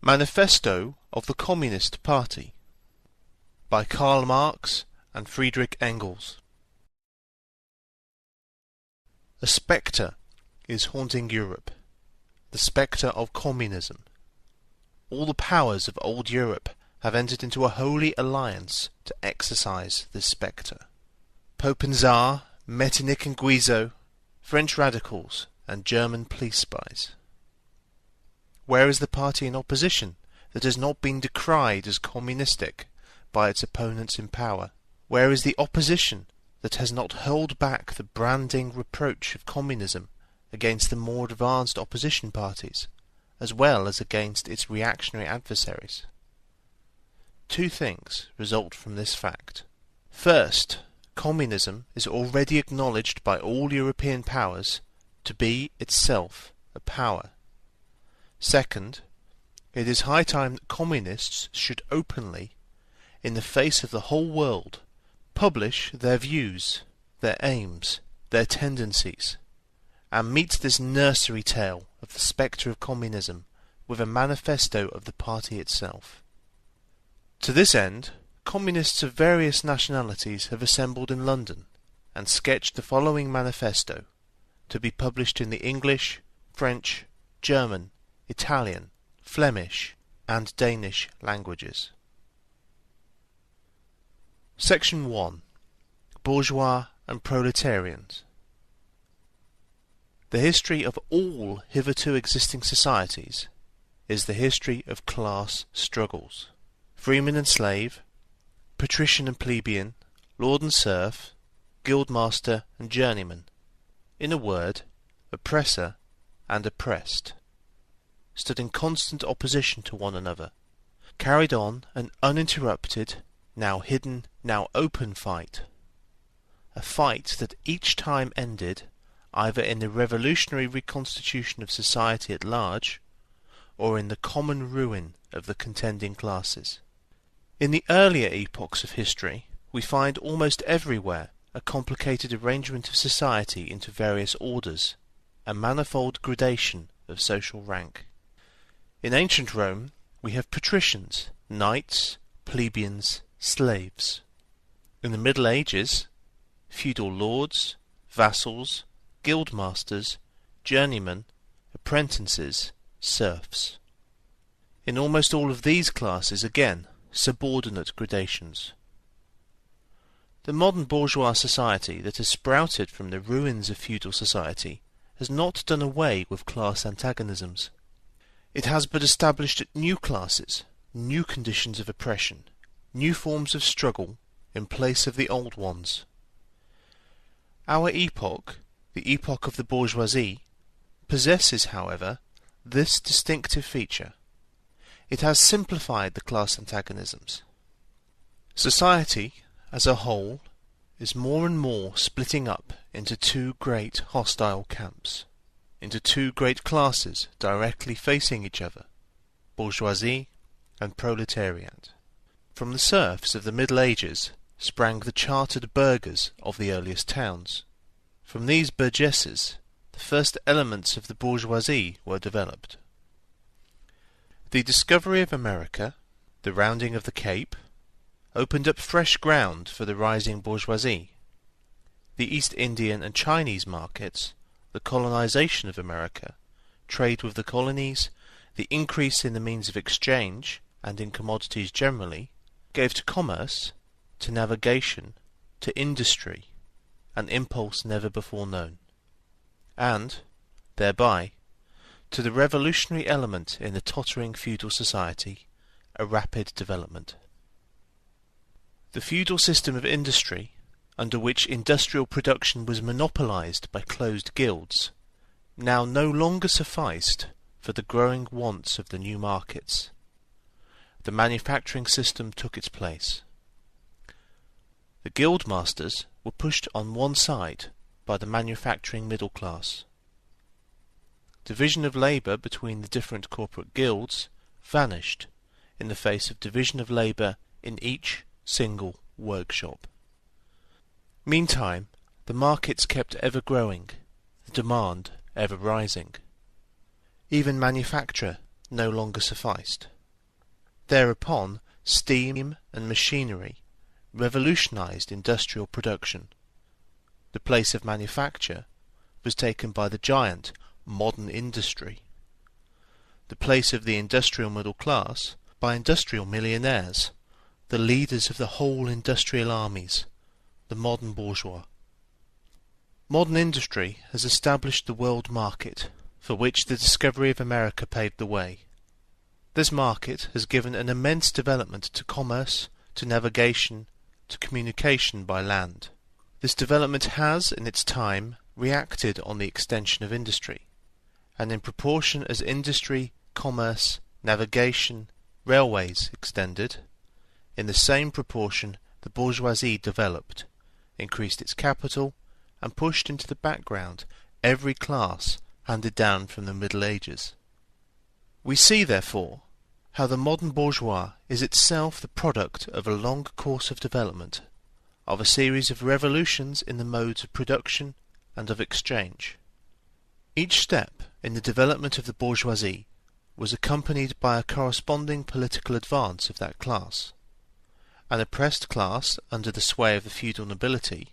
Manifesto of the Communist Party by Karl Marx and Friedrich Engels. A spectre is haunting Europe, the spectre of communism. All the powers of old Europe have entered into a holy alliance to exorcise this spectre. Pope and Tsar, Metternich and Guizot, French radicals and German police spies. Where is the party in opposition that has not been decried as communistic by its opponents in power? Where is the opposition that has not hurled back the branding reproach of communism against the more advanced opposition parties, as well as against its reactionary adversaries? Two things result from this fact. First, communism is already acknowledged by all European powers to be itself a power. Second, it is high time that communists should openly, in the face of the whole world, publish their views, their aims, their tendencies, and meet this nursery tale of the spectre of communism with a manifesto of the party itself. To this end, communists of various nationalities have assembled in London and sketched the following manifesto, to be published in the English, French, German, Italian, Flemish, and Danish languages. Section 1. Bourgeois and Proletarians. The history of all hitherto existing societies is the history of class struggles. Freeman and slave, patrician and plebeian, lord and serf, guildmaster and journeyman. In a word, oppressor and oppressed, stood in constant opposition to one another, carried on an uninterrupted, now hidden, now open fight, a fight that each time ended either in the revolutionary reconstitution of society at large, or in the common ruin of the contending classes. In the earlier epochs of history, we find almost everywhere a complicated arrangement of society into various orders, a manifold gradation of social rank. In ancient Rome, we have patricians, knights, plebeians, slaves. In the Middle Ages, feudal lords, vassals, guildmasters, journeymen, apprentices, serfs. In almost all of these classes, again, subordinate gradations. The modern bourgeois society that has sprouted from the ruins of feudal society has not done away with class antagonisms. It has but established new classes, new conditions of oppression, new forms of struggle in place of the old ones. Our epoch, the epoch of the bourgeoisie, possesses, however, this distinctive feature. It has simplified the class antagonisms. Society, as a whole, is more and more splitting up into two great hostile camps, into two great classes directly facing each other, bourgeoisie and proletariat. From the serfs of the Middle Ages sprang the chartered burghers of the earliest towns. From these burgesses, the first elements of the bourgeoisie were developed. The discovery of America, the rounding of the Cape, opened up fresh ground for the rising bourgeoisie. The East Indian and Chinese markets, the colonization of America, trade with the colonies, the increase in the means of exchange, and in commodities generally, gave to commerce, to navigation, to industry, an impulse never before known, and, thereby, to the revolutionary element in the tottering feudal society, a rapid development. The feudal system of industry, under which industrial production was monopolized by closed guilds, now no longer sufficed for the growing wants of the new markets. The manufacturing system took its place. The guildmasters were pushed on one side by the manufacturing middle class. Division of labour between the different corporate guilds vanished in the face of division of labour in each single workshop. Meantime, the markets kept ever growing, the demand ever rising. Even manufacture no longer sufficed. Thereupon, steam and machinery revolutionized industrial production. The place of manufacture was taken by the giant modern industry. The place of the industrial middle class by industrial millionaires, the leaders of the whole industrial armies, the modern bourgeois. Modern industry has established the world market, for which the discovery of America paved the way. This market has given an immense development to commerce, to navigation, to communication by land. This development has, in its time, reacted on the extension of industry, and in proportion as industry, commerce, navigation, railways extended, in the same proportion the bourgeoisie developed, increased its capital, and pushed into the background every class handed down from the Middle Ages. We see, therefore, how the modern bourgeois is itself the product of a long course of development, of a series of revolutions in the modes of production and of exchange. Each step in the development of the bourgeoisie was accompanied by a corresponding political advance of that class. An oppressed class under the sway of the feudal nobility,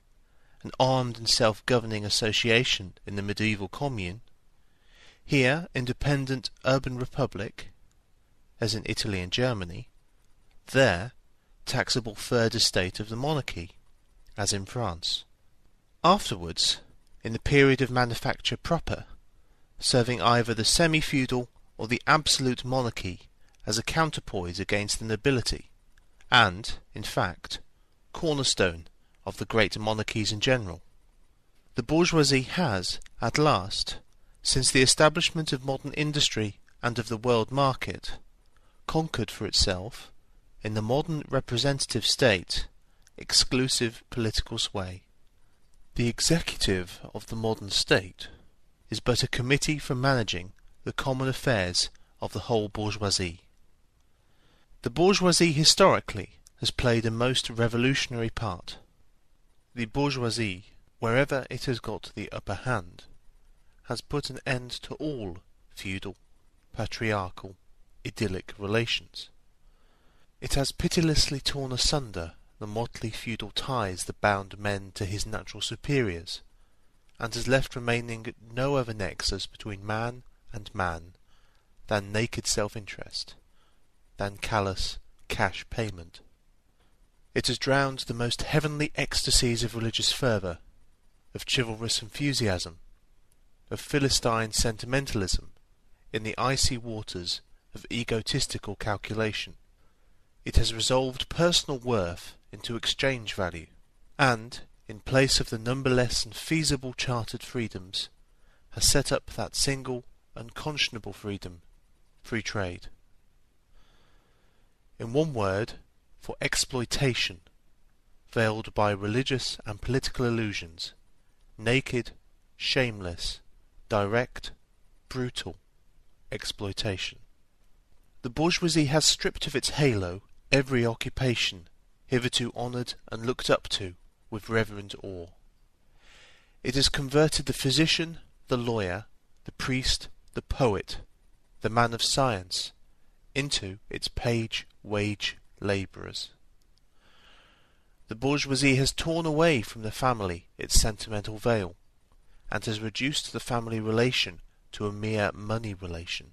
an armed and self-governing association in the medieval commune, here independent urban republic, as in Italy and Germany, there taxable third estate of the monarchy, as in France. Afterwards, in the period of manufacture proper, serving either the semi-feudal or the absolute monarchy as a counterpoise against the nobility, and, in fact, cornerstone of the great monarchies in general. The bourgeoisie has, at last, since the establishment of modern industry and of the world market, conquered for itself, in the modern representative state, exclusive political sway. The executive of the modern state is but a committee for managing the common affairs of the whole bourgeoisie. The bourgeoisie historically has played a most revolutionary part. The bourgeoisie, wherever it has got the upper hand, has put an end to all feudal, patriarchal, idyllic relations. It has pitilessly torn asunder the motley feudal ties that bound men to his natural superiors, and has left remaining no other nexus between man and man than naked self-interest, than callous cash payment. It has drowned the most heavenly ecstasies of religious fervour, of chivalrous enthusiasm, of Philistine sentimentalism, in the icy waters of egotistical calculation. It has resolved personal worth into exchange value, and, in place of the numberless and feasible chartered freedoms, has set up that single, unconscionable freedom, free trade. In one word, for exploitation, veiled by religious and political illusions, naked, shameless, direct, brutal exploitation. The bourgeoisie has stripped of its halo every occupation hitherto honoured and looked up to with reverent awe. It has converted the physician, the lawyer, the priest, the poet, the man of science, into its page-wage labourers. The bourgeoisie has torn away from the family its sentimental veil, and has reduced the family relation to a mere money relation.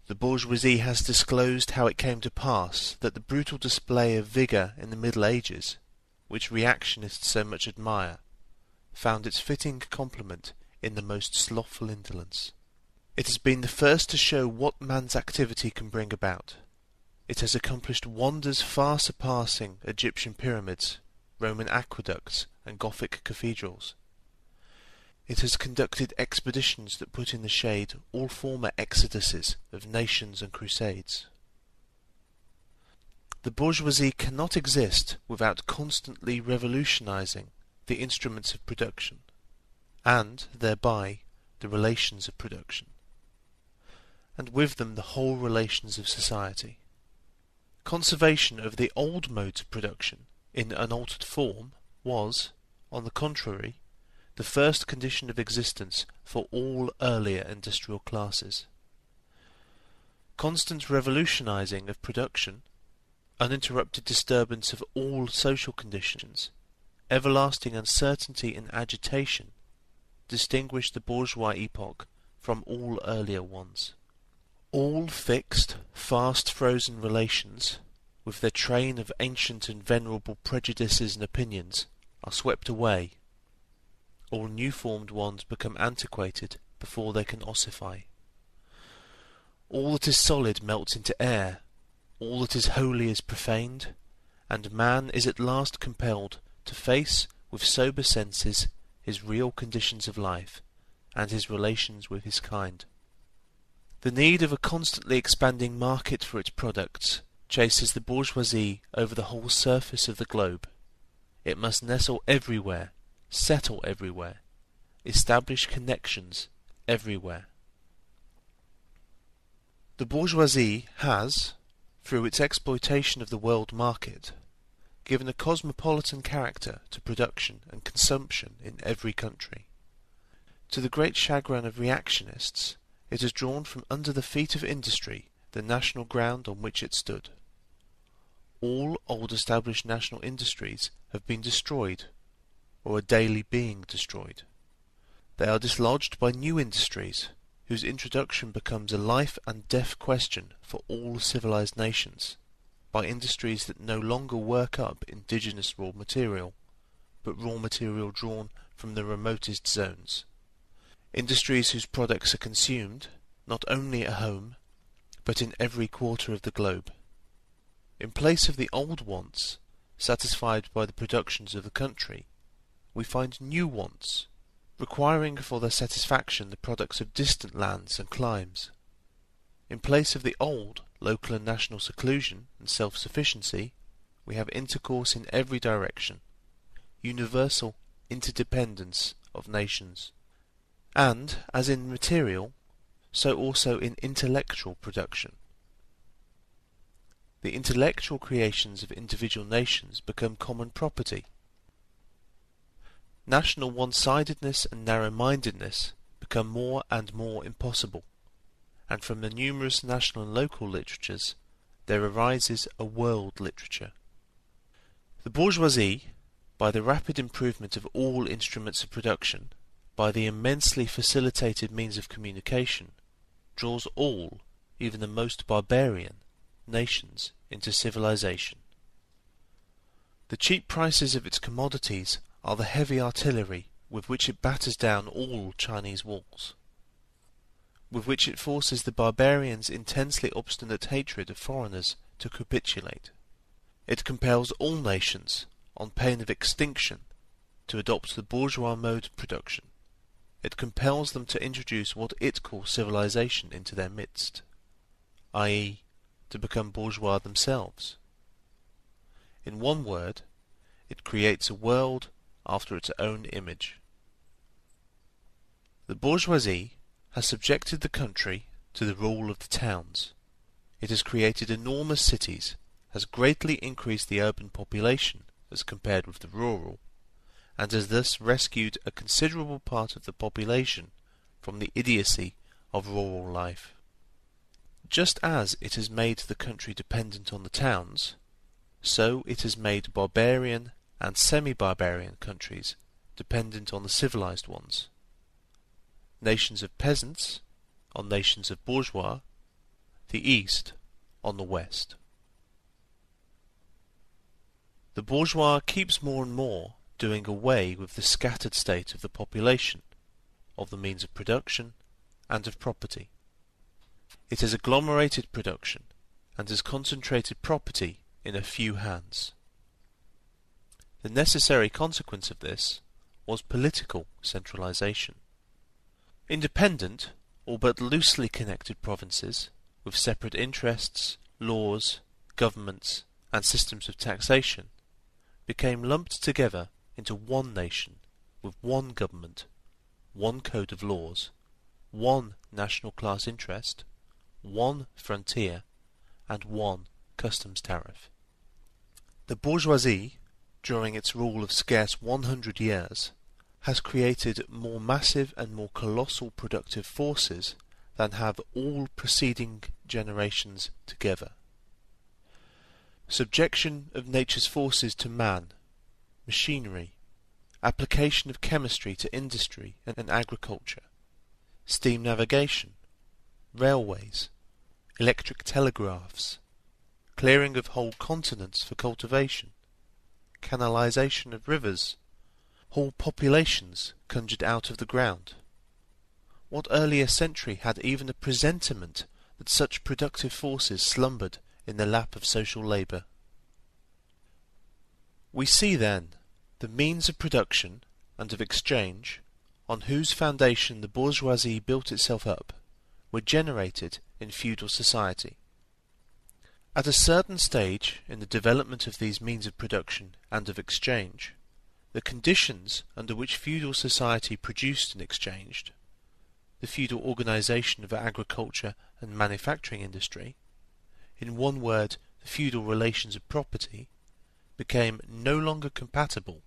The bourgeoisie has disclosed how it came to pass that the brutal display of vigour in the Middle Ages, which reactionists so much admire, found its fitting complement in the most slothful indolence. It has been the first to show what man's activity can bring about. It has accomplished wonders far surpassing Egyptian pyramids, Roman aqueducts, and Gothic cathedrals. It has conducted expeditions that put in the shade all former exoduses of nations and crusades. The bourgeoisie cannot exist without constantly revolutionizing the instruments of production, and, thereby, the relations of production, and with them the whole relations of society. Conservation of the old modes of production in unaltered form was, on the contrary, the first condition of existence for all earlier industrial classes. constant revolutionizing of production, uninterrupted disturbance of all social conditions, everlasting uncertainty and agitation distinguish the bourgeois epoch from all earlier ones. All fixed, fast-frozen relations, with their train of ancient and venerable prejudices and opinions, are swept away. All new-formed ones become antiquated before they can ossify. All that is solid melts into air, all that is holy is profaned, and man is at last compelled to face with sober senses his real conditions of life, and his relations with his kind. The need of a constantly expanding market for its products chases the bourgeoisie over the whole surface of the globe. It must nestle everywhere, settle everywhere, establish connections everywhere. The bourgeoisie has, through its exploitation of the world market, given a cosmopolitan character to production and consumption in every country. To the great chagrin of reactionists, it has drawn from under the feet of industry the national ground on which it stood. All old established national industries have been destroyed, or are daily being destroyed. They are dislodged by new industries, whose introduction becomes a life and death question for all civilized nations, by industries that no longer work up indigenous raw material, but raw material drawn from the remotest zones. Industries whose products are consumed, not only at home, but in every quarter of the globe. In place of the old wants, satisfied by the productions of the country, we find new wants, requiring for their satisfaction the products of distant lands and climes. In place of the old local and national seclusion and self-sufficiency, we have intercourse in every direction, universal interdependence of nations. And, as in material, so also in intellectual production. The intellectual creations of individual nations become common property. National one-sidedness and narrow-mindedness become more and more impossible, and from the numerous national and local literatures there arises a world literature. The bourgeoisie, by the rapid improvement of all instruments of production, by the immensely facilitated means of communication, draws all, even the most barbarian, nations into civilization. The cheap prices of its commodities are the heavy artillery with which it batters down all Chinese walls, with which it forces the barbarians' intensely obstinate hatred of foreigners to capitulate. It compels all nations, on pain of extinction, to adopt the bourgeois mode of production. It compels them to introduce what it calls civilization into their midst, i.e., to become bourgeois themselves. In one word, it creates a world after its own image. The bourgeoisie has subjected the country to the rule of the towns. It has created enormous cities, has greatly increased the urban population as compared with the rural, and has thus rescued a considerable part of the population from the idiocy of rural life. Just as it has made the country dependent on the towns, so it has made barbarian and semi-barbarian countries dependent on the civilized ones. Nations of peasants on nations of bourgeois, the East on the West. The bourgeois keeps more and more doing away with the scattered state of the population, of the means of production, and of property. It has agglomerated production, and has concentrated property in a few hands. The necessary consequence of this was political centralization. Independent, or but loosely connected provinces, with separate interests, laws, governments, and systems of taxation, became lumped together into one nation, with one government, one code of laws, one national class interest, one frontier, and one customs tariff. The bourgeoisie, during its rule of scarce 100 years, has created more massive and more colossal productive forces than have all preceding generations together. Subjection of nature's forces to man, machinery, application of chemistry to industry and agriculture, steam navigation, railways, electric telegraphs, clearing of whole continents for cultivation, canalization of rivers, whole populations conjured out of the ground. What earlier century had even a presentiment that such productive forces slumbered in the lap of social labour? We see then the means of production and of exchange, on whose foundation the bourgeoisie built itself up, were generated in feudal society. At a certain stage in the development of these means of production and of exchange, the conditions under which feudal society produced and exchanged, the feudal organization of agriculture and manufacturing industry, in one word, the feudal relations of property, became no longer compatible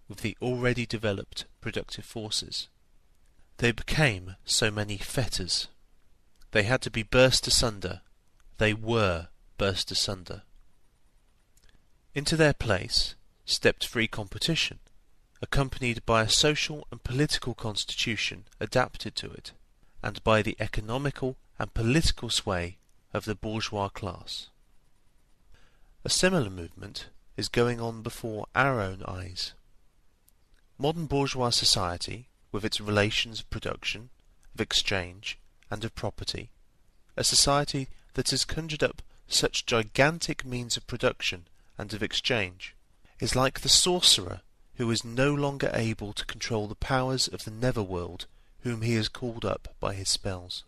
with the already developed productive forces. They became so many fetters. They had to be burst asunder. They were burst asunder. Into their place stepped free competition, accompanied by a social and political constitution adapted to it, and by the economical and political sway of the bourgeois class. A similar movement is going on before our own eyes. Modern bourgeois society, with its relations of production, of exchange, and of property, a society that has conjured up such gigantic means of production and of exchange, is like the sorcerer who is no longer able to control the powers of the netherworld whom he has called up by his spells.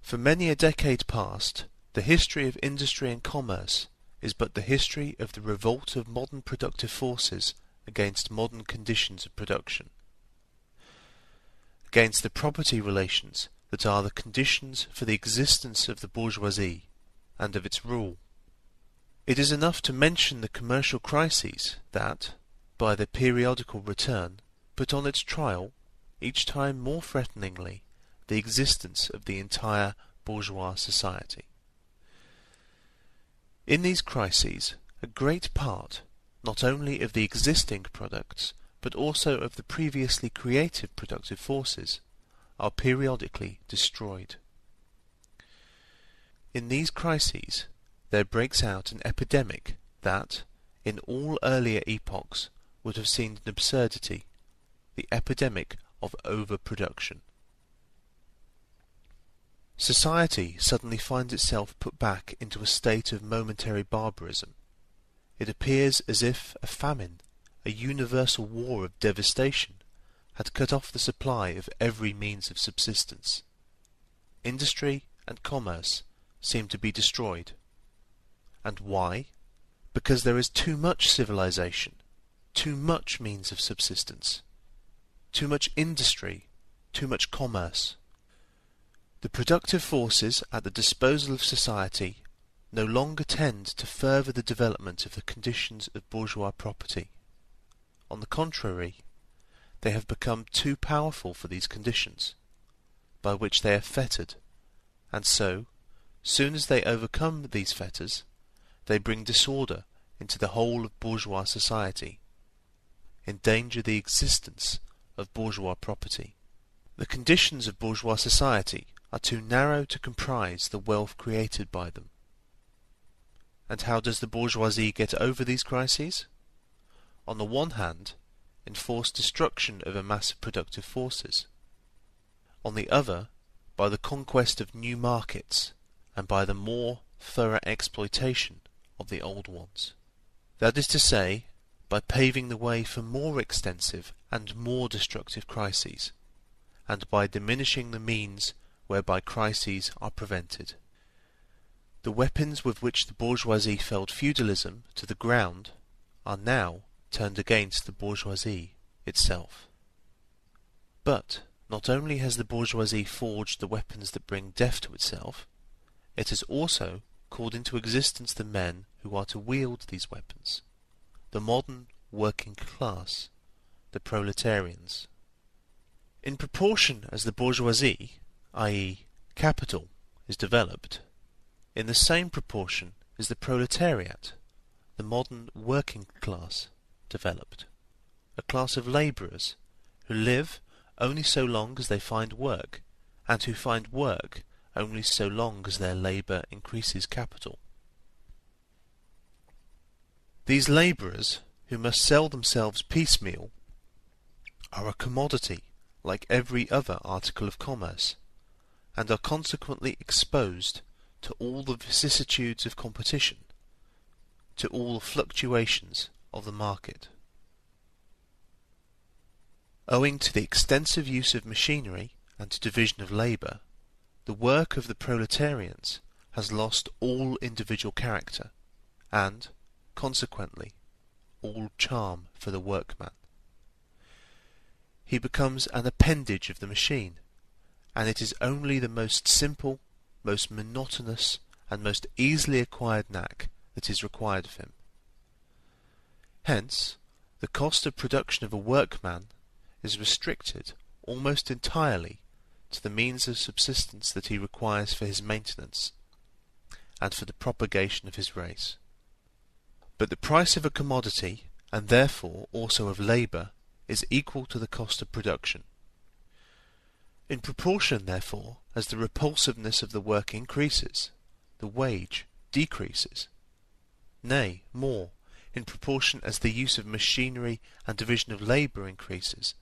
For many a decade past, the history of industry and commerce is but the history of the revolt of modern productive forces against modern conditions of production, against the property relations that are the conditions for the existence of the bourgeoisie and of its rule. It is enough to mention the commercial crises that, by their periodical return, put on its trial, each time more threateningly, the existence of the entire bourgeois society. In these crises, a great part, not only of the existing products, but also of the previously creative productive forces, are periodically destroyed. In these crises, there breaks out an epidemic that, in all earlier epochs, would have seemed an absurdity, the epidemic of overproduction. Society suddenly finds itself put back into a state of momentary barbarism. It appears as if a famine, a universal war of devastation, had cut off the supply of every means of subsistence. Industry and commerce seem to be destroyed. And why? Because there is too much civilization, too much means of subsistence, too much industry, too much commerce. The productive forces at the disposal of society no longer tend to further the development of the conditions of bourgeois property. On the contrary, they have become too powerful for these conditions, by which they are fettered, and so, soon as they overcome these fetters, they bring disorder into the whole of bourgeois society, endanger the existence of bourgeois property. The conditions of bourgeois society are too narrow to comprise the wealth created by them. And how does the bourgeoisie get over these crises? On the one hand, enforced destruction of a mass of productive forces. On the other, by the conquest of new markets, and by the more thorough exploitation of the old ones. That is to say, by paving the way for more extensive and more destructive crises, and by diminishing the means whereby crises are prevented. The weapons with which the bourgeoisie felled feudalism to the ground are now turned against the bourgeoisie itself. But not only has the bourgeoisie forged the weapons that bring death to itself, it has also called into existence the men who are to wield these weapons, the modern working class, the proletarians. In proportion as the bourgeoisie, i.e., capital, is developed, in the same proportion is the proletariat, the modern working class, developed, a class of labourers who live only so long as they find work, and who find work only so long as their labour increases capital. These labourers, who must sell themselves piecemeal, are a commodity like every other article of commerce, and are consequently exposed to all the vicissitudes of competition, to all the fluctuations of the market. Owing to the extensive use of machinery and division of labour, the work of the proletarians has lost all individual character, and, consequently, all charm for the workman. He becomes an appendage of the machine, and it is only the most simple, most monotonous, and most easily acquired knack that is required of him. Hence, the cost of production of a workman is restricted almost entirely to the means of subsistence that he requires for his maintenance, and for the propagation of his race. But the price of a commodity, and therefore also of labour, is equal to the cost of production. In proportion, therefore, as the repulsiveness of the work increases, the wage decreases. Nay, more, in proportion as the use of machinery and division of labour increases,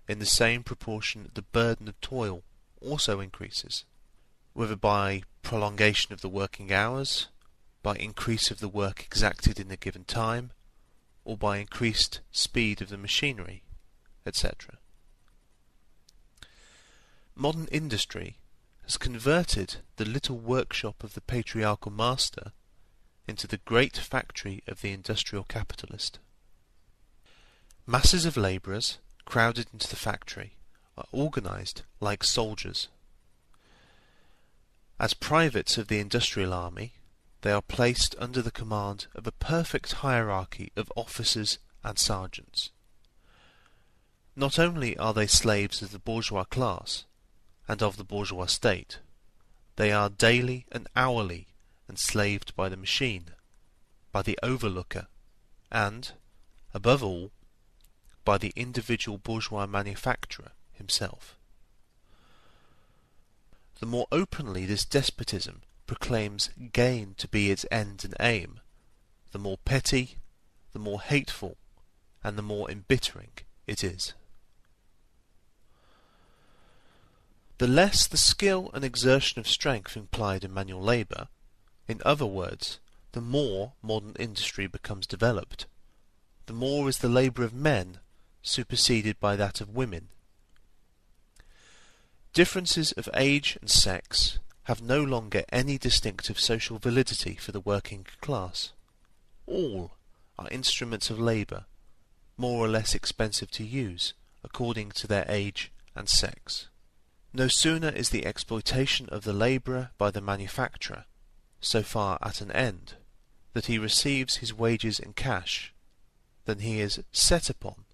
in the same proportion the burden of toil also increases, whether by prolongation of the working hours, by increase of the work exacted in a given time, or by increased speed of the machinery, etc. Modern industry has converted the little workshop of the patriarchal master into the great factory of the industrial capitalist. Masses of labourers, crowded into the factory, are organised like soldiers. As privates of the industrial army, they are placed under the command of a perfect hierarchy of officers and sergeants. Not only are they slaves of the bourgeois class and of the bourgeois state, they are daily and hourly enslaved by the machine, by the overlooker, and, above all, by the individual bourgeois manufacturer himself. The more openly this despotism proclaims gain to be its end and aim, the more petty, the more hateful, and the more embittering it is. The less the skill and exertion of strength implied in manual labour, in other words, the more modern industry becomes developed, the more is the labour of men superseded by that of women. Differences of age and sex have no longer any distinctive social validity for the working class. All are instruments of labour, more or less expensive to use, according to their age and sex. No sooner is the exploitation of the labourer by the manufacturer so far at an end that he receives his wages in cash, than he is set upon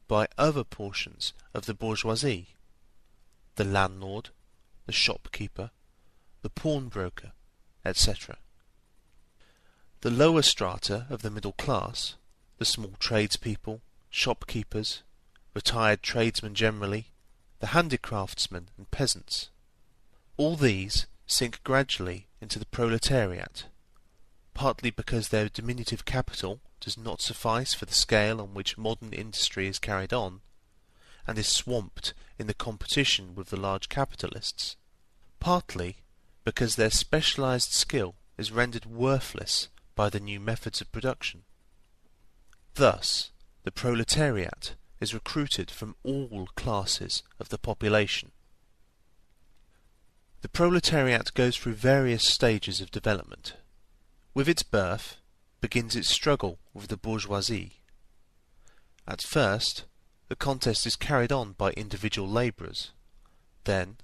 by other portions of the bourgeoisie, the landlord, the shopkeeper, the pawnbroker, etc. The lower strata of the middle class, the small tradespeople, shopkeepers, retired tradesmen generally, the handicraftsmen and peasants, all these sink gradually into the proletariat, partly because their diminutive capital does not suffice for the scale on which modern industry is carried on, and is swamped in the competition with the large capitalists, partly because their specialized skill is rendered worthless by the new methods of production. Thus, the proletariat is recruited from all classes of the population. The proletariat goes through various stages of development. With its birth begins its struggle with the bourgeoisie. At first, the contest is carried on by individual labourers, then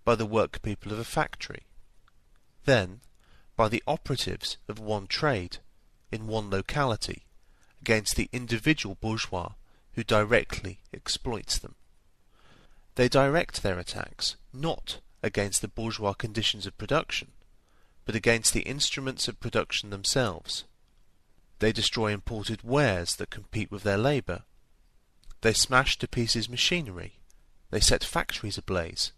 by the workpeople of a factory, then by the operatives of one trade in one locality against the individual bourgeois who directly exploits them. They direct their attacks not against the bourgeois conditions of production, but against the instruments of production themselves. They destroy imported wares that compete with their labour. They smash to pieces machinery. They set factories ablaze.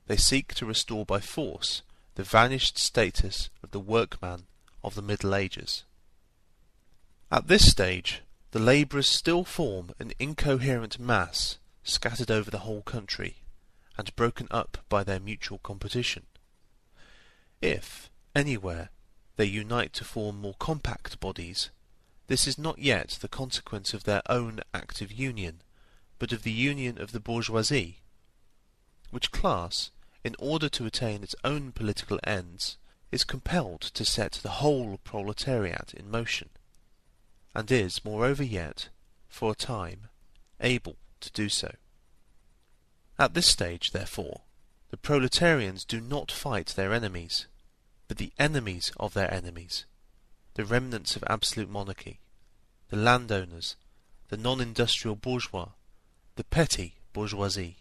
They seek to restore by force the vanished status of the workman of the Middle Ages. At this stage, the labourers still form an incoherent mass scattered over the whole country, and broken up by their mutual competition. If, anywhere, they unite to form more compact bodies, this is not yet the consequence of their own active union, but of the union of the bourgeoisie, which class, in order to attain its own political ends, is compelled to set the whole proletariat in motion, and is, moreover yet, for a time, able to do so. At this stage, therefore, the proletarians do not fight their enemies, but the enemies of their enemies, the remnants of absolute monarchy, the landowners, the non-industrial bourgeois, the petty bourgeoisie.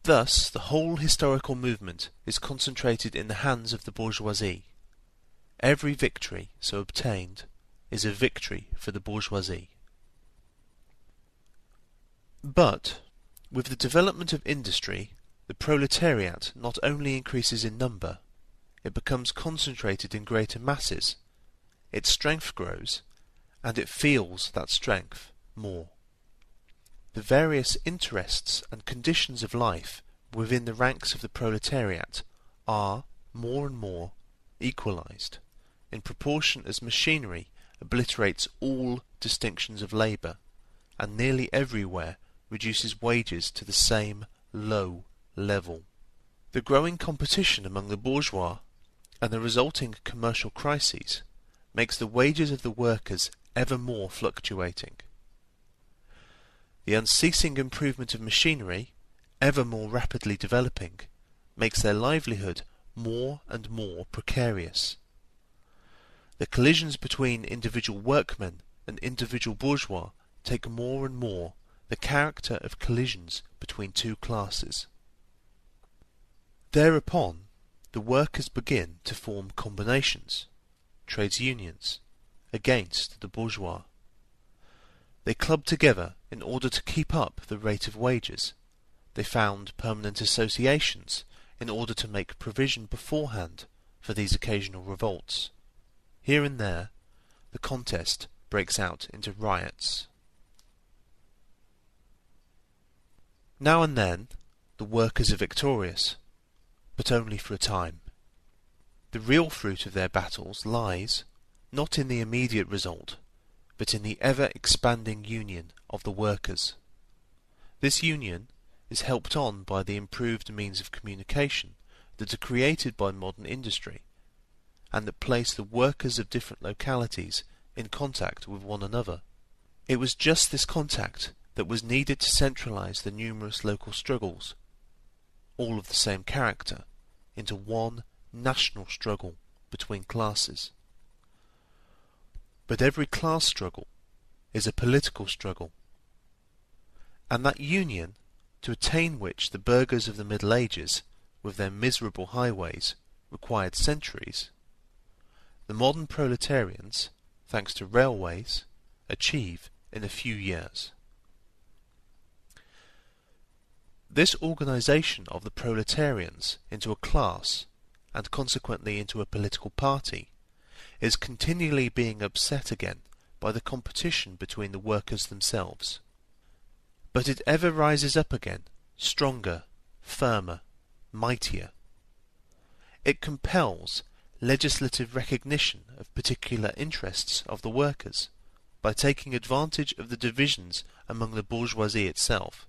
Thus, the whole historical movement is concentrated in the hands of the bourgeoisie. Every victory so obtained is a victory for the bourgeoisie. But, with the development of industry, the proletariat not only increases in number, it becomes concentrated in greater masses, its strength grows, and it feels that strength more. The various interests and conditions of life within the ranks of the proletariat are, more and more, equalized, in proportion as machinery obliterates all distinctions of labour, and nearly everywhere reduces wages to the same low level. The growing competition among the bourgeois and the resulting commercial crises makes the wages of the workers ever more fluctuating. The unceasing improvement of machinery, ever more rapidly developing, makes their livelihood more and more precarious. The collisions between individual workmen and individual bourgeois take more and more the character of collisions between two classes. Thereupon, the workers begin to form combinations, trades unions, against the bourgeois. They club together in order to keep up the rate of wages. They found permanent associations in order to make provision beforehand for these occasional revolts. Here and there, the contest breaks out into riots. Now and then, the workers are victorious, but only for a time. The real fruit of their battles lies, not in the immediate result, but in the ever-expanding union of the workers. This union is helped on by the improved means of communication that are created by modern industry, and that place the workers of different localities in contact with one another. It was just this contact that was needed to centralize the numerous local struggles, all of the same character, into one national struggle between classes. But every class struggle is a political struggle, and that union, to attain which the burghers of the Middle Ages, with their miserable highways, required centuries, the modern proletarians, thanks to railways, achieve in a few years. This organization of the proletarians into a class, and consequently into a political party, is continually being upset again by the competition between the workers themselves. But it ever rises up again, stronger, firmer, mightier. It compels legislative recognition of particular interests of the workers, by taking advantage of the divisions among the bourgeoisie itself.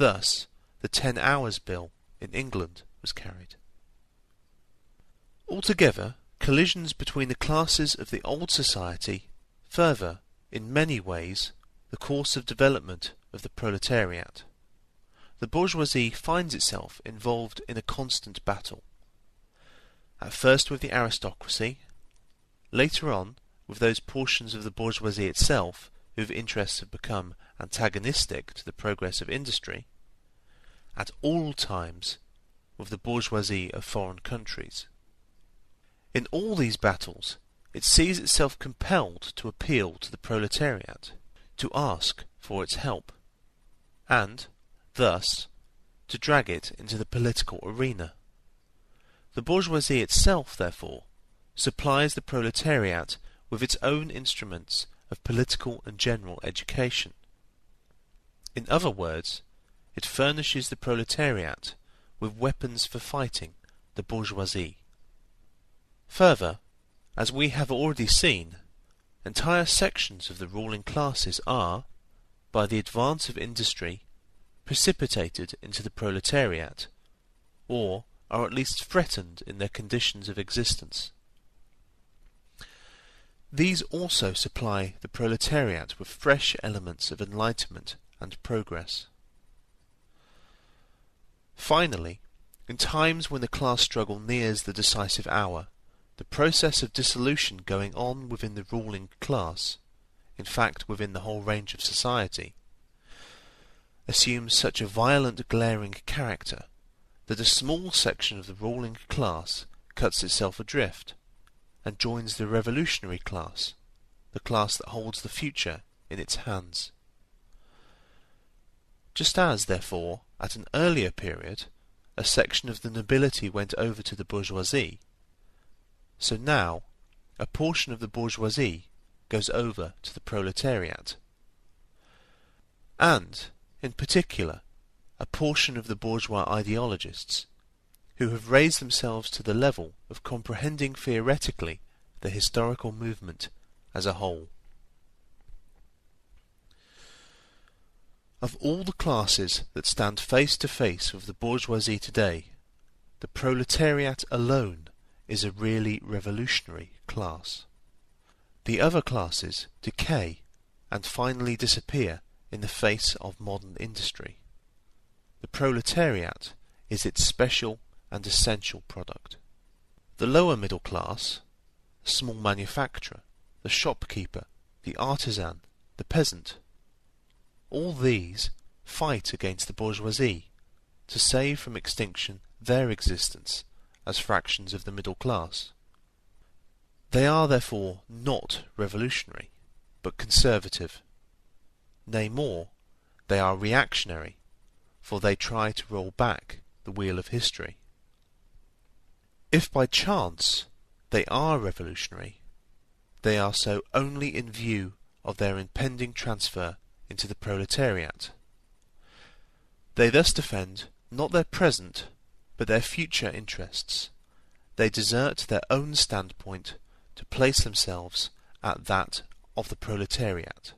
Thus, the 10 Hours Bill in England was carried. Altogether, collisions between the classes of the old society further, in many ways, the course of development of the proletariat. The bourgeoisie finds itself involved in a constant battle. At first with the aristocracy, later on with those portions of the bourgeoisie itself whose interests have become antagonistic to the progress of industry, at all times with the bourgeoisie of foreign countries. In all these battles, it sees itself compelled to appeal to the proletariat, to ask for its help, and, thus, to drag it into the political arena. The bourgeoisie itself, therefore, supplies the proletariat with its own instruments of political and general education. In other words, it furnishes the proletariat with weapons for fighting the bourgeoisie. Further, as we have already seen, entire sections of the ruling classes are, by the advance of industry, precipitated into the proletariat, or are at least threatened in their conditions of existence. These also supply the proletariat with fresh elements of enlightenment and progress. Finally, in times when the class struggle nears the decisive hour, the process of dissolution going on within the ruling class, in fact within the whole range of society, assumes such a violent glaring character that a small section of the ruling class cuts itself adrift and joins the revolutionary class, the class that holds the future in its hands. Just as, therefore, at an earlier period, a section of the nobility went over to the bourgeoisie, so now a portion of the bourgeoisie goes over to the proletariat. And, in particular, a portion of the bourgeois ideologists, who have raised themselves to the level of comprehending theoretically the historical movement as a whole. Of all the classes that stand face to face with the bourgeoisie today, the proletariat alone is a really revolutionary class. The other classes decay and finally disappear in the face of modern industry. The proletariat is its special and essential product. The lower middle class, the small manufacturer, the shopkeeper, the artisan, the peasant, all these fight against the bourgeoisie to save from extinction their existence as fractions of the middle class. They are therefore not revolutionary, but conservative. Nay more, they are reactionary, for they try to roll back the wheel of history. If by chance they are revolutionary, they are so only in view of their impending transfer into the proletariat. They thus defend not their present, but their future interests. They desert their own standpoint to place themselves at that of the proletariat.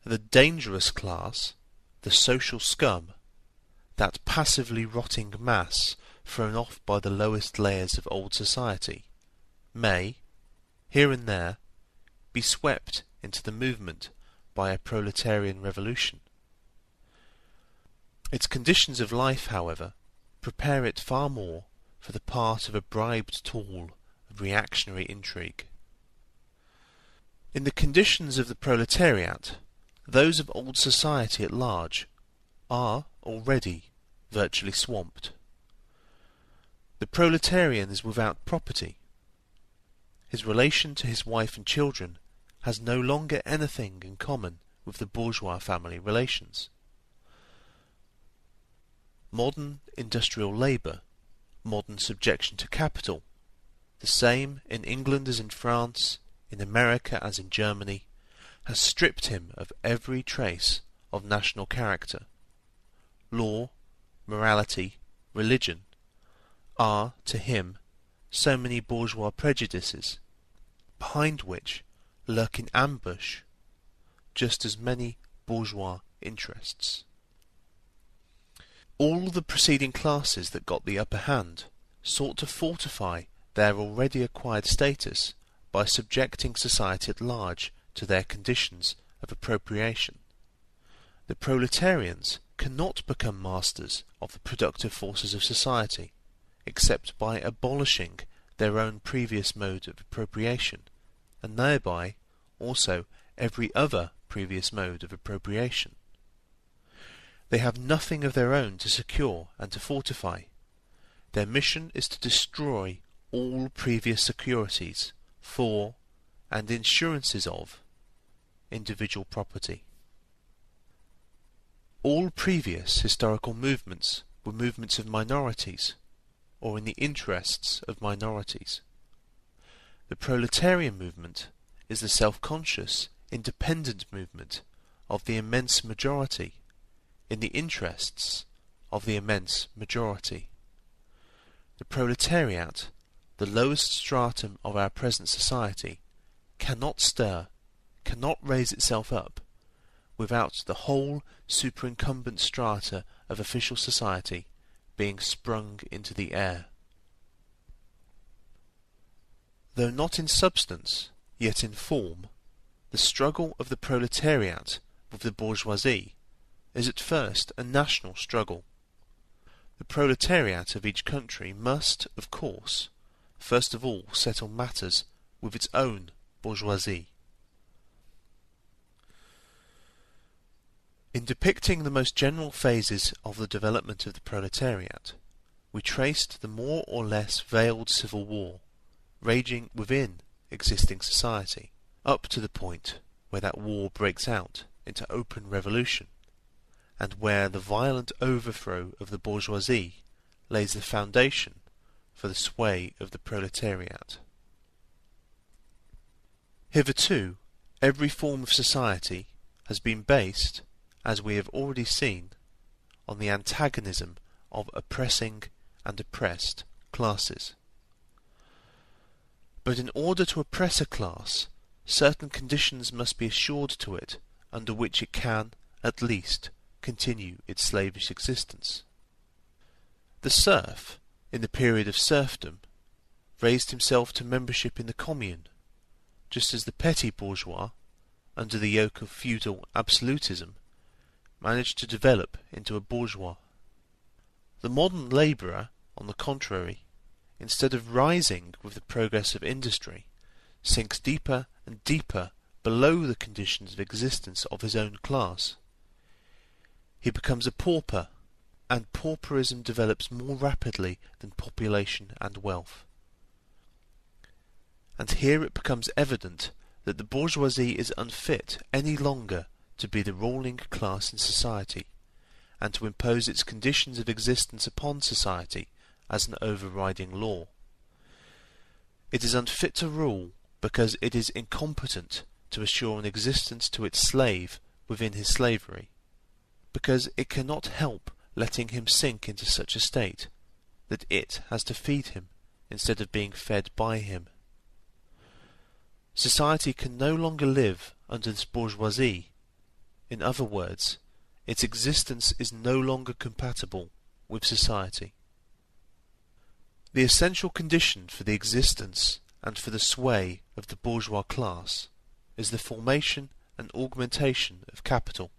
The dangerous class, the social scum, that passively rotting mass thrown off by the lowest layers of old society, may, here and there, be swept into the movement by a proletarian revolution. Its conditions of life, however, prepare it far more for the part of a bribed tool of reactionary intrigue. In the conditions of the proletariat, those of old society at large are already virtually swamped. The proletarian is without property. His relation to his wife and children has no longer anything in common with the bourgeois family relations. Modern industrial labour, modern subjection to capital, the same in England as in France, in America as in Germany, has stripped him of every trace of national character. Law, morality, religion are, to him, so many bourgeois prejudices, behind which lurk in ambush just as many bourgeois interests. All the preceding classes that got the upper hand sought to fortify their already acquired status by subjecting society at large to their conditions of appropriation. The proletarians cannot become masters of the productive forces of society, except by abolishing their own previous mode of appropriation, and thereby also every other previous mode of appropriation. They have nothing of their own to secure and to fortify. Their mission is to destroy all previous securities for and insurances of individual property. All previous historical movements were movements of minorities, or in the interests of minorities. The proletarian movement is the self-conscious, independent movement of the immense majority, in the interests of the immense majority. The proletariat, the lowest stratum of our present society, cannot stir, cannot raise itself up, without the whole superincumbent strata of official society being sprung into the air. Though not in substance, yet in form, the struggle of the proletariat with the bourgeoisie is at first a national struggle. The proletariat of each country must, of course, first of all settle matters with its own bourgeoisie. In depicting the most general phases of the development of the proletariat, we traced the more or less veiled civil war raging within existing society, up to the point where that war breaks out into open revolution, and where the violent overthrow of the bourgeoisie lays the foundation for the sway of the proletariat. Hitherto, every form of society has been based, as we have already seen, on the antagonism of oppressing and oppressed classes. But in order to oppress a class, certain conditions must be assured to it under which it can, at least, continue its slavish existence. The serf, in the period of serfdom, raised himself to membership in the commune, just as the petty bourgeois, under the yoke of feudal absolutism, managed to develop into a bourgeois. The modern labourer, on the contrary, instead of rising with the progress of industry, sinks deeper and deeper below the conditions of existence of his own class. He becomes a pauper, and pauperism develops more rapidly than population and wealth. And here it becomes evident that the bourgeoisie is unfit any longer to be the ruling class in society, and to impose its conditions of existence upon society as an overriding law. It is unfit to rule because it is incompetent to assure an existence to its slave within his slavery, because it cannot help letting him sink into such a state that it has to feed him instead of being fed by him. Society can no longer live under this bourgeoisie. In other words, its existence is no longer compatible with society. The essential condition for the existence and for the sway of the bourgeois class is the formation and augmentation of capital.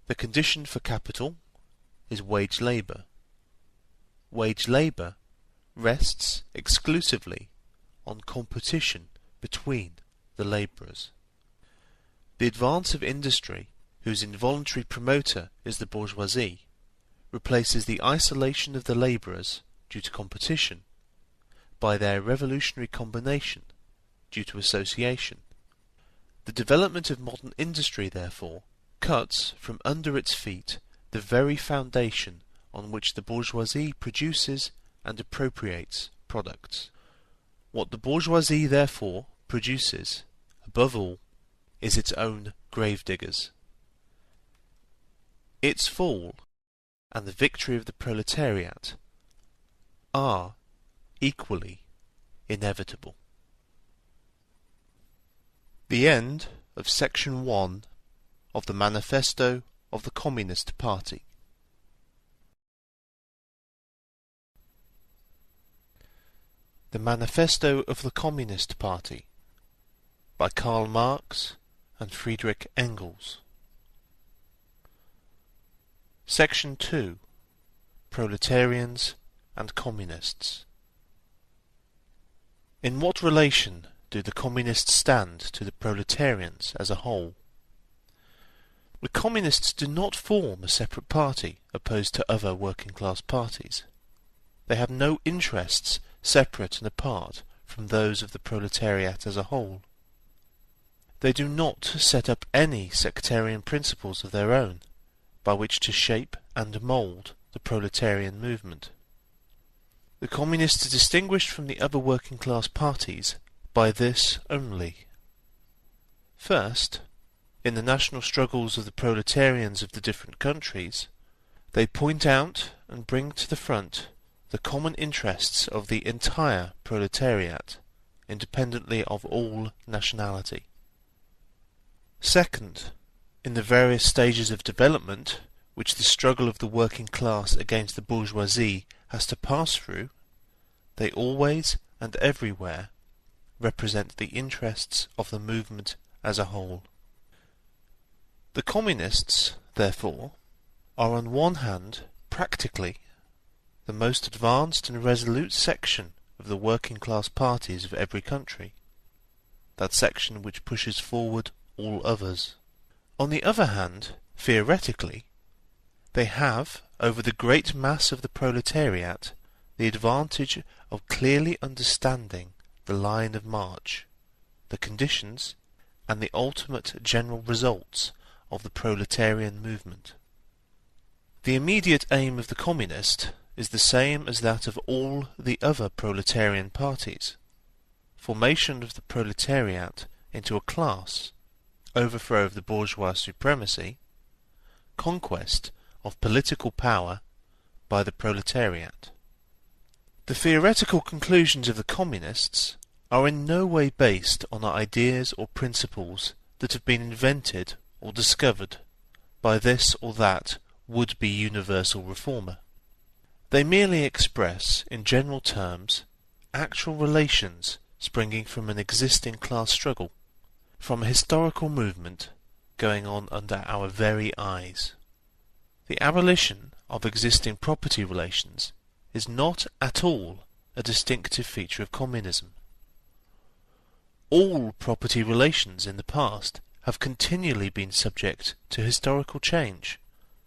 The condition for capital is wage labour. Wage labour rests exclusively on competition between the labourers. The advance of industry, whose involuntary promoter is the bourgeoisie, replaces the isolation of the labourers due to competition by their revolutionary combination due to association. The development of modern industry, therefore, cuts from under its feet the very foundation on which the bourgeoisie produces and appropriates products. What the bourgeoisie, therefore, produces, above all, is its own gravediggers. Its fall and the victory of the proletariat are equally inevitable. The end of Section 1 of the Manifesto of the Communist Party. The Manifesto of the Communist Party by Karl Marx and Friedrich Engels. Section 2. Proletarians and Communists. In what relation do the Communists stand to the proletarians as a whole? The Communists do not form a separate party opposed to other working-class parties. They have no interests separate and apart from those of the proletariat as a whole. They do not set up any sectarian principles of their own, by which to shape and mould the proletarian movement. The Communists are distinguished from the other working class parties by this only. First, in the national struggles of the proletarians of the different countries, they point out and bring to the front the common interests of the entire proletariat, independently of all nationality. Second, in the various stages of development which the struggle of the working class against the bourgeoisie has to pass through, they always and everywhere represent the interests of the movement as a whole. The Communists, therefore, are on one hand practically the most advanced and resolute section of the working class parties of every country, that section which pushes forward all others. On the other hand, theoretically, they have, over the great mass of the proletariat, the advantage of clearly understanding the line of march, the conditions, and the ultimate general results of the proletarian movement. The immediate aim of the Communist is the same as that of all the other proletarian parties: formation of the proletariat into a class, overthrow of the bourgeois supremacy, conquest of political power by the proletariat. The theoretical conclusions of the Communists are in no way based on ideas or principles that have been invented or discovered by this or that would-be universal reformer. They merely express, in general terms, actual relations springing from an existing class struggle, from a historical movement going on under our very eyes. The abolition of existing property relations is not at all a distinctive feature of communism. All property relations in the past have continually been subject to historical change,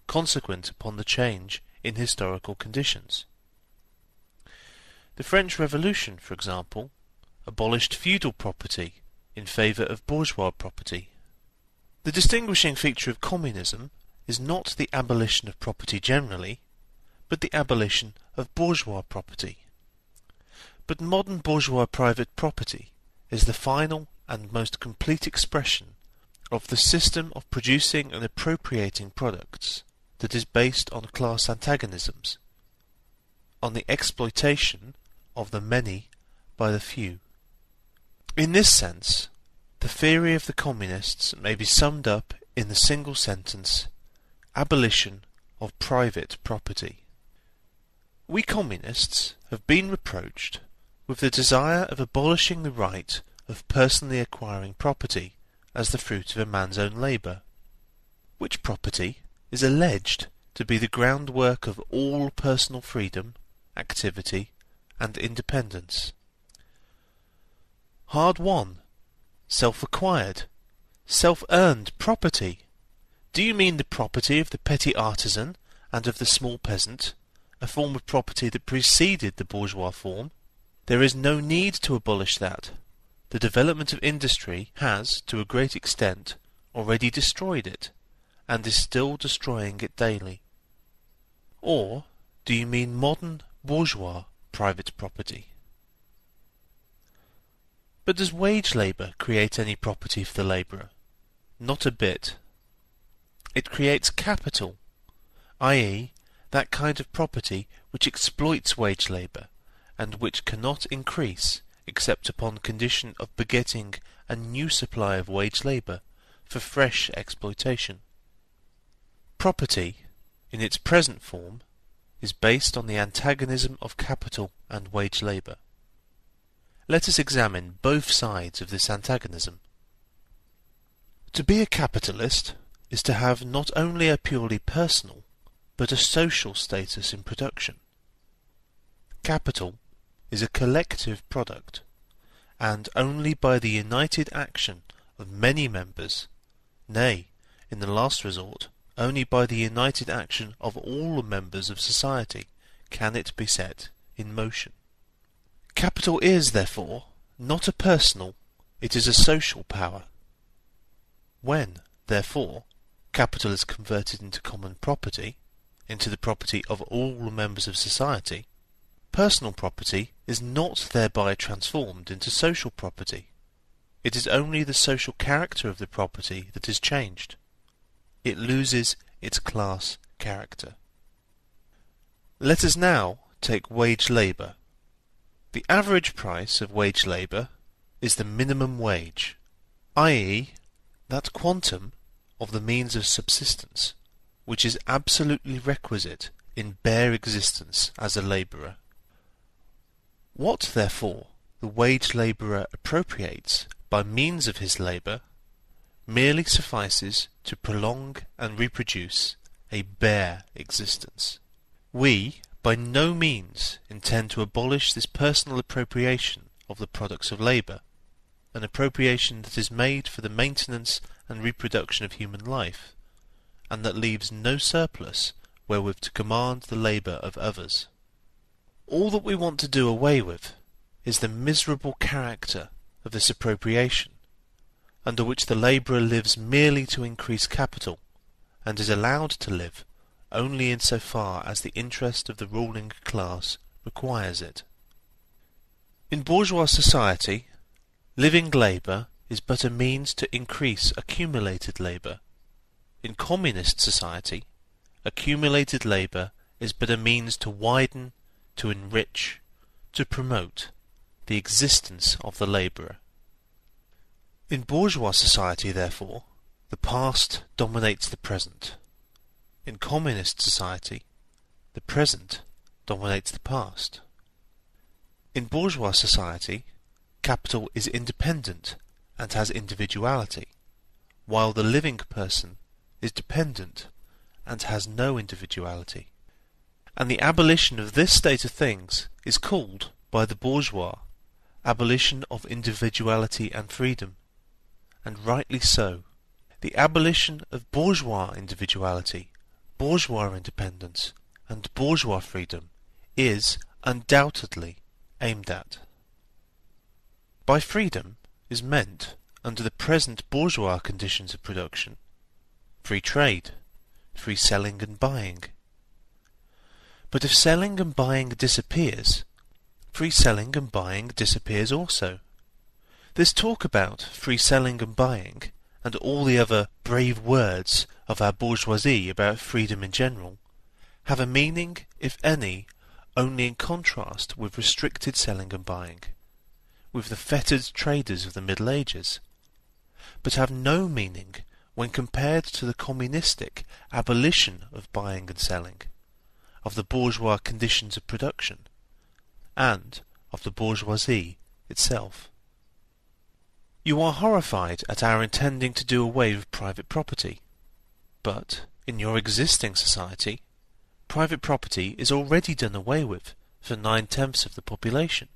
consequent upon the change in historical conditions. The French Revolution, for example, abolished feudal property in favour of bourgeois property. The distinguishing feature of communism is not the abolition of property generally, but the abolition of bourgeois property. But modern bourgeois private property is the final and most complete expression of the system of producing and appropriating products that is based on class antagonisms, on the exploitation of the many by the few. In this sense, the theory of the Communists may be summed up in the single sentence: abolition of private property. We Communists have been reproached with the desire of abolishing the right of personally acquiring property as the fruit of a man's own labour, which property is alleged to be the groundwork of all personal freedom, activity, and independence. Hard-won, self-acquired, self-earned property. Do you mean the property of the petty artisan and of the small peasant, a form of property that preceded the bourgeois form? There is no need to abolish that. The development of industry has, to a great extent, already destroyed it, and is still destroying it daily. Or do you mean modern bourgeois private property? But does wage labour create any property for the labourer? Not a bit. It creates capital, i.e., that kind of property which exploits wage labour, and which cannot increase except upon condition of begetting a new supply of wage labour for fresh exploitation. Property, in its present form, is based on the antagonism of capital and wage labour. Let us examine both sides of this antagonism. To be a capitalist is to have not only a purely personal, but a social status in production. Capital is a collective product, and only by the united action of many members, nay, in the last resort, only by the united action of all the members of society, can it be set in motion. Capital is, therefore, not a personal, it is a social power. When, therefore, capital is converted into common property, into the property of all members of society, personal property is not thereby transformed into social property. It is only the social character of the property that is changed. It loses its class character. Let us now take wage labour. The average price of wage labour is the minimum wage, i.e., that quantum of the means of subsistence which is absolutely requisite in bare existence as a labourer. What, therefore, the wage labourer appropriates by means of his labour merely suffices to prolong and reproduce a bare existence. We by no means intend to abolish this personal appropriation of the products of labour, an appropriation that is made for the maintenance and reproduction of human life, and that leaves no surplus wherewith to command the labour of others. All that we want to do away with is the miserable character of this appropriation, under which the labourer lives merely to increase capital, and is allowed to live only in so far as the interest of the ruling class requires it. In bourgeois society, living labour is but a means to increase accumulated labour. In communist society, accumulated labour is but a means to widen, to enrich, to promote the existence of the labourer. In bourgeois society, therefore, the past dominates the present. In communist society, the present dominates the past. In bourgeois society, capital is independent and has individuality, while the living person is dependent and has no individuality. And the abolition of this state of things is called, by the bourgeois, abolition of individuality and freedom, and rightly so. The abolition of bourgeois individuality, bourgeois independence, and bourgeois freedom is undoubtedly aimed at. By freedom is meant, under the present bourgeois conditions of production, free trade, free selling and buying. But if selling and buying disappears, free selling and buying disappears also. This talk about free selling and buying, and all the other brave words of our bourgeoisie about freedom in general, have a meaning, if any, only in contrast with restricted selling and buying, with the fettered traders of the Middle Ages, but have no meaning when compared to the communistic abolition of buying and selling, of the bourgeois conditions of production, and of the bourgeoisie itself. You are horrified at our intending to do away with private property, but in your existing society, private property is already done away with for 9/10 of the population.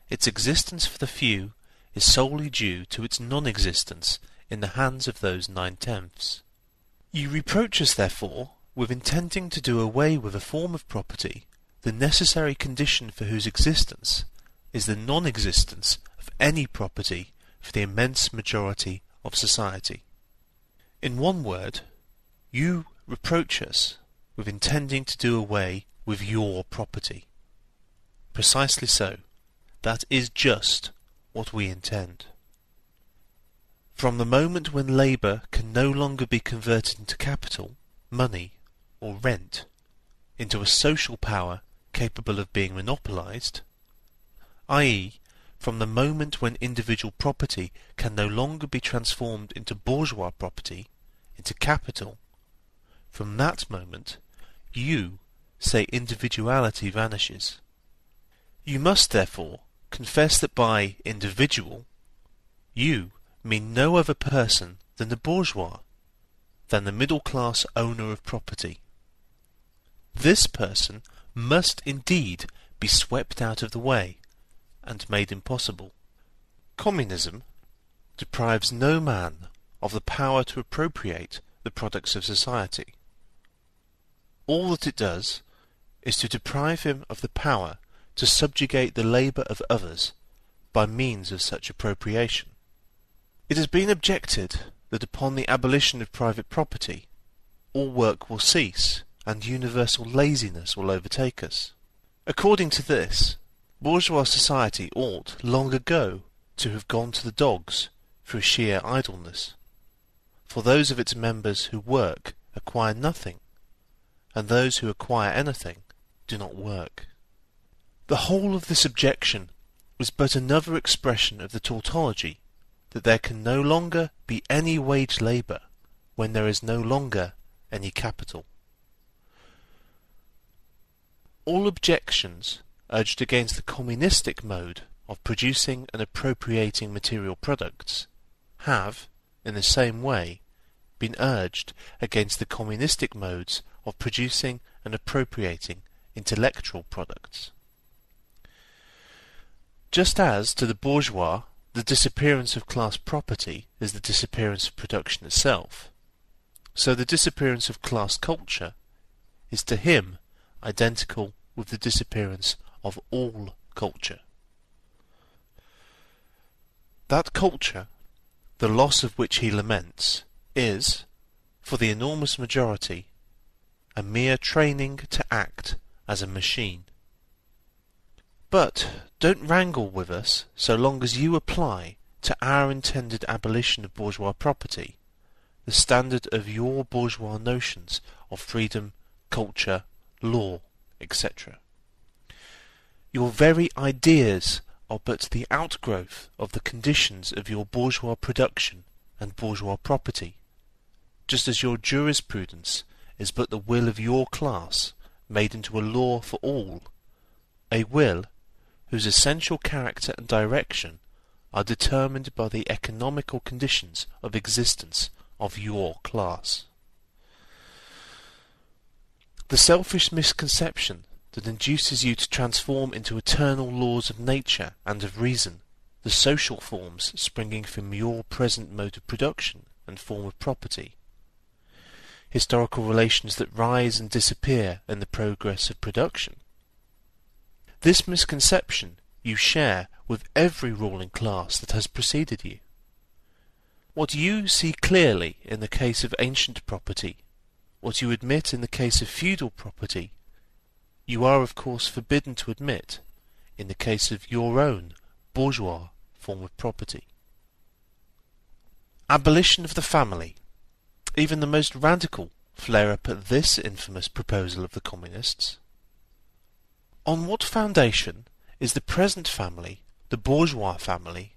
Its existence for the few is solely due to its non-existence in the hands of those 9/10. You reproach us, therefore, with intending to do away with a form of property, the necessary condition for whose existence is the non-existence of any property for the immense majority of society. In one word, you reproach us with intending to do away with your property. Precisely so. That is just what we intend. From the moment when labour can no longer be converted into capital, money, or rent, into a social power capable of being monopolised, i.e., from the moment when individual property can no longer be transformed into bourgeois property, into capital, from that moment you say individuality vanishes. You must, therefore, confess that by individual you mean no other person than the bourgeois, than the middle-class owner of property. This person must indeed be swept out of the way and made impossible. Communism deprives no man of the power to appropriate the products of society. All that it does is to deprive him of the power to subjugate the labour of others by means of such appropriation. It has been objected that upon the abolition of private property, all work will cease and universal laziness will overtake us. According to this, bourgeois society ought long ago to have gone to the dogs through sheer idleness, for those of its members who work acquire nothing, and those who acquire anything do not work. The whole of this objection is but another expression of the tautology that there can no longer be any wage labour when there is no longer any capital. All objections urged against the communistic mode of producing and appropriating material products have, in the same way, been urged against the communistic modes of producing and appropriating intellectual products. Just as to the bourgeois the disappearance of class property is the disappearance of production itself, so the disappearance of class culture is to him identical with the disappearance of all culture. That culture, the loss of which he laments, is, for the enormous majority, a mere training to act as a machine. But don't wrangle with us so long as you apply to our intended abolition of bourgeois property the standard of your bourgeois notions of freedom, culture, law, etc. Your very ideas are but the outgrowth of the conditions of your bourgeois production and bourgeois property, just as your jurisprudence is but the will of your class made into a law for all, a will whose essential character and direction are determined by the economical conditions of existence of your class. The selfish misconception that induces you to transform into eternal laws of nature and of reason the social forms springing from your present mode of production and form of property, historical relations that rise and disappear in the progress of production. This misconception you share with every ruling class that has preceded you. What you see clearly in the case of ancient property, what you admit in the case of feudal property, you are of course forbidden to admit in the case of your own bourgeois form of property. Abolition of the family. Even the most radical flare up at this infamous proposal of the communists. On what foundation is the present family, the bourgeois family,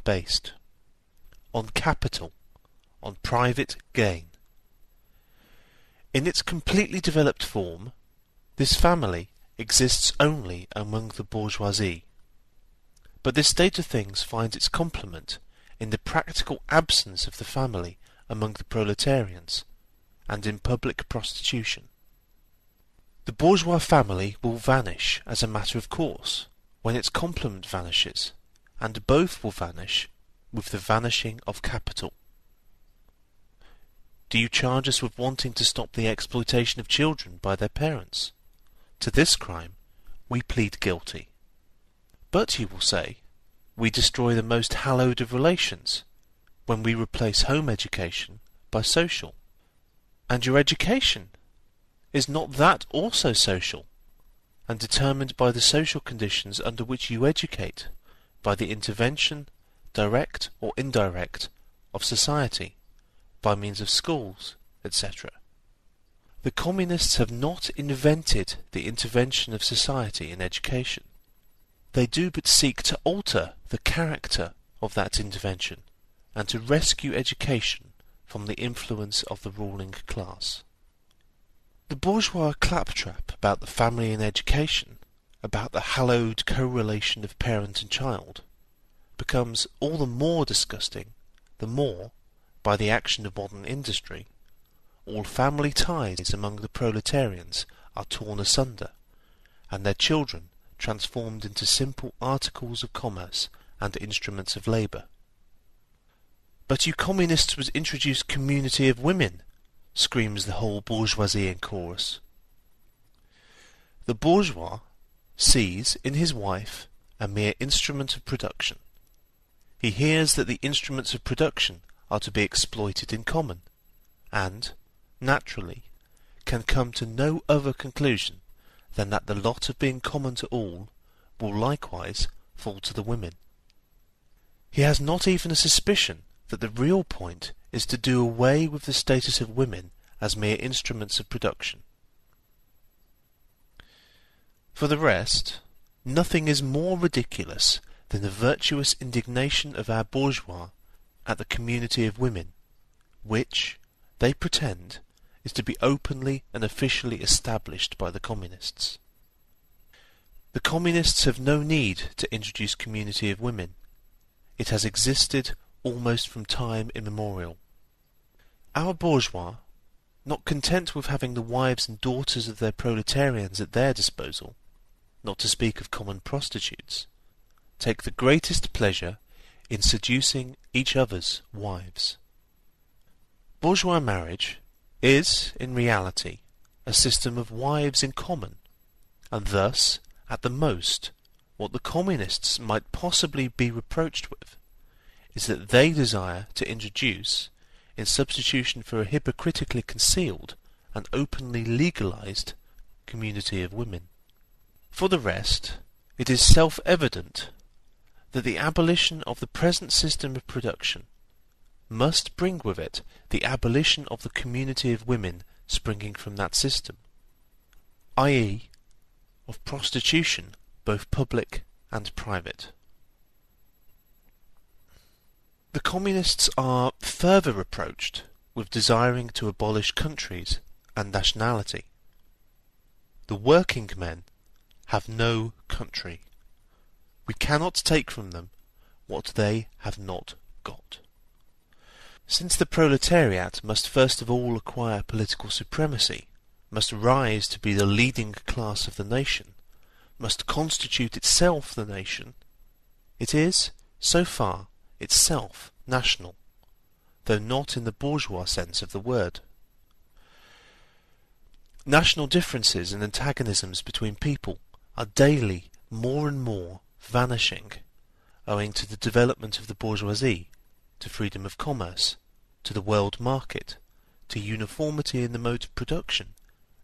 based? On capital, on private gain. In its completely developed form, this family exists only among the bourgeoisie. But this state of things finds its complement in the practical absence of the family among the proletarians, and in public prostitution. The bourgeois family will vanish as a matter of course when its complement vanishes, and both will vanish with the vanishing of capital. Do you charge us with wanting to stop the exploitation of children by their parents? To this crime we plead guilty. But, you will say, we destroy the most hallowed of relations when we replace home education by social. And your education, is not that also social, and determined by the social conditions under which you educate, by the intervention, direct or indirect, of society, by means of schools, etc.? The communists have not invented the intervention of society in education. They do but seek to alter the character of that intervention, and to rescue education from the influence of the ruling class. The bourgeois claptrap about the family and education, about the hallowed correlation of parent and child, becomes all the more disgusting, the more, by the action of modern industry, all family ties among the proletarians are torn asunder, and their children transformed into simple articles of commerce and instruments of labour. But you communists would introduce community of women, screams the whole bourgeoisie in chorus. The bourgeois, sees in his wife a mere instrument of production. He hears that the instruments of production are to be exploited in common, and, naturally, can come to no other conclusion than that the lot of being common to all will likewise fall to the women. He has not even a suspicion that the real point is to do away with the status of women as mere instruments of production. For the rest, nothing is more ridiculous than the virtuous indignation of our bourgeois at the community of women, which, they pretend, is to be openly and officially established by the communists. The communists have no need to introduce community of women. It has existed almost from time immemorial. Our bourgeois, not content with having the wives and daughters of their proletarians at their disposal, not to speak of common prostitutes, take the greatest pleasure in seducing each other's wives. Bourgeois marriage is, in reality, a system of wives in common, and thus, at the most, what the communists might possibly be reproached with is that they desire to introduce, in substitution for a hypocritically concealed and openly legalized community of women. For the rest, it is self-evident that the abolition of the present system of production must bring with it the abolition of the community of women springing from that system, i.e., of prostitution, both public and private. The communists are further reproached with desiring to abolish countries and nationality. The working men have no country. We cannot take from them what they have not got. Since the proletariat must first of all acquire political supremacy, must rise to be the leading class of the nation, must constitute itself the nation, it is, so far, itself national, though not in the bourgeois sense of the word. National differences and antagonisms between people are daily more and more vanishing, owing to the development of the bourgeoisie, to freedom of commerce, to the world market, to uniformity in the mode of production,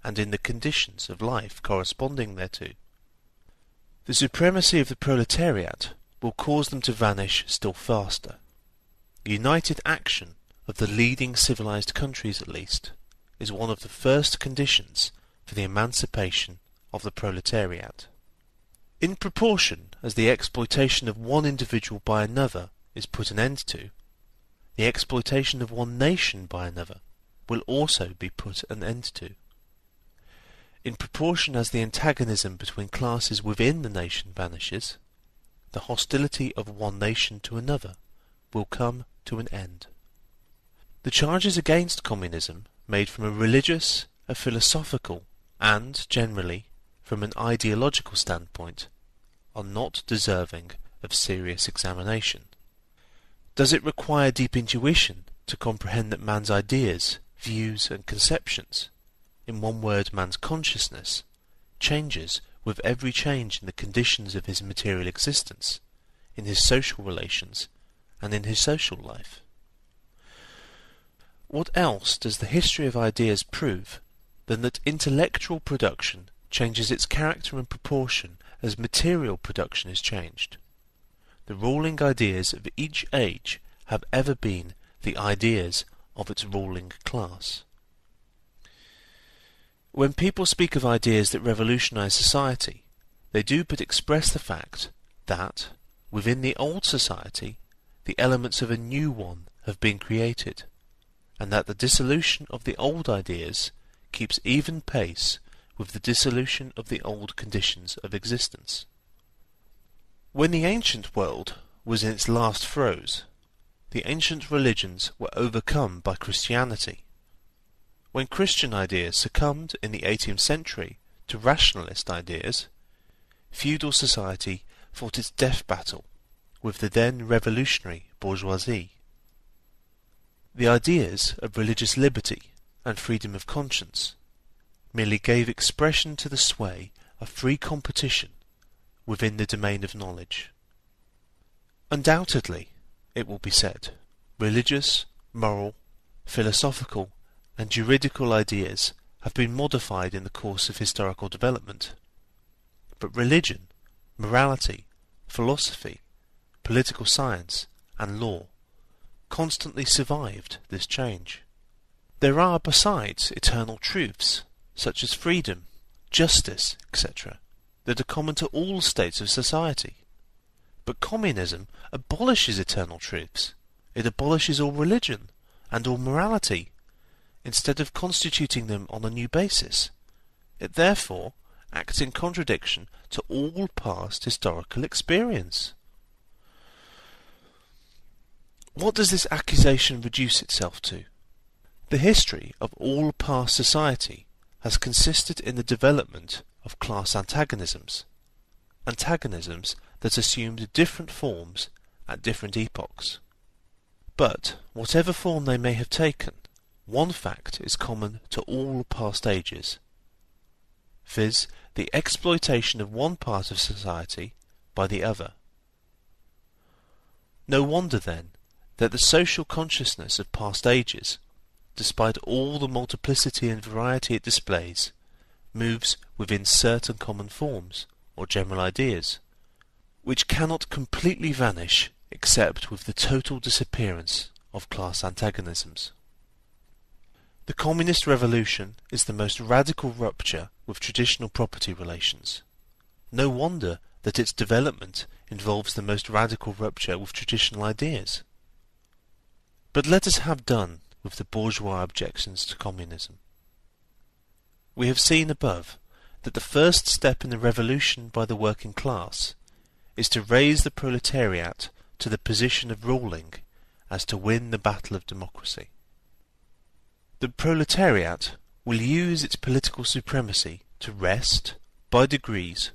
and in the conditions of life corresponding thereto. The supremacy of the proletariat will cause them to vanish still faster. The united action of the leading civilized countries, at least, is one of the first conditions for the emancipation of the proletariat. In proportion as the exploitation of one individual by another is put an end to, the exploitation of one nation by another will also be put an end to. In proportion as the antagonism between classes within the nation vanishes, the hostility of one nation to another will come to an end. The charges against communism, made from a religious, a philosophical, and, generally, from an ideological standpoint, are not deserving of serious examination. Does it require deep intuition to comprehend that man's ideas, views, and conceptions, in one word man's consciousness, changes with every change in the conditions of his material existence, in his social relations, and in his social life? What else does the history of ideas prove than that intellectual production changes its character and proportion as material production is changed? The ruling ideas of each age have ever been the ideas of its ruling class. When people speak of ideas that revolutionize society, they do but express the fact that, within the old society, the elements of a new one have been created, and that the dissolution of the old ideas keeps even pace with the dissolution of the old conditions of existence. When the ancient world was in its last throes, the ancient religions were overcome by Christianity. When Christian ideas succumbed in the 18th century to rationalist ideas, feudal society fought its death battle with the then revolutionary bourgeoisie. The ideas of religious liberty and freedom of conscience merely gave expression to the sway of free competition within the domain of knowledge. Undoubtedly, it will be said, religious, moral, philosophical, and juridical ideas have been modified in the course of historical development. But religion, morality, philosophy, political science, and law constantly survived this change. There are, besides, eternal truths, such as freedom, justice, etc., that are common to all states of society. But communism abolishes eternal truths. It abolishes all religion and all morality, instead of constituting them on a new basis. It therefore acts in contradiction to all past historical experience. What does this accusation reduce itself to? The history of all past society has consisted in the development of class antagonisms that assumed different forms at different epochs. But, whatever form they may have taken, one fact is common to all past ages, viz., the exploitation of one part of society by the other. No wonder, then, that the social consciousness of past ages, despite all the multiplicity and variety it displays, moves within certain common forms, or general ideas, which cannot completely vanish except with the total disappearance of class antagonisms. The communist revolution is the most radical rupture with traditional property relations. No wonder that its development involves the most radical rupture with traditional ideas. But let us have done with the bourgeois objections to communism. We have seen above that the first step in the revolution by the working class is to raise the proletariat to the position of ruling as to win the battle of democracy. The proletariat will use its political supremacy to wrest, by degrees,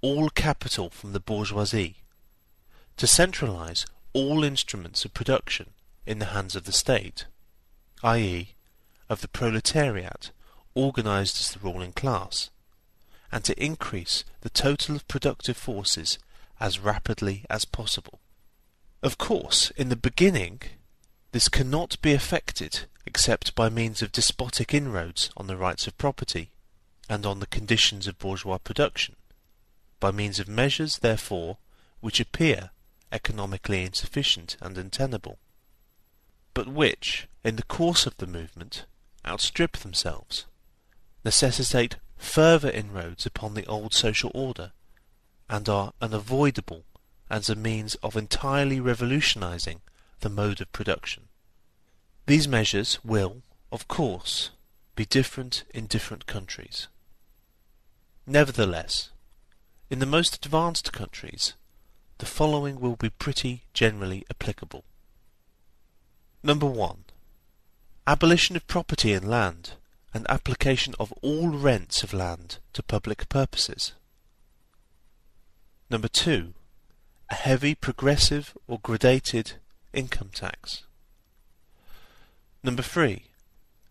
all capital from the bourgeoisie, to centralize all instruments of production in the hands of the state, i.e., of the proletariat organized as the ruling class, and to increase the total of productive forces as rapidly as possible. Of course, in the beginning, this cannot be effected except by means of despotic inroads on the rights of property and on the conditions of bourgeois production, by means of measures, therefore, which appear economically insufficient and untenable, but which, in the course of the movement, outstrip themselves, necessitate further inroads upon the old social order, and are unavoidable as a means of entirely revolutionizing the mode of production. These measures will, of course, be different in different countries. Nevertheless, in the most advanced countries, the following will be pretty generally applicable. Number 1. Abolition of property in land, and application of all rents of land to public purposes. Number 2. A heavy progressive or gradated income tax. Number 3.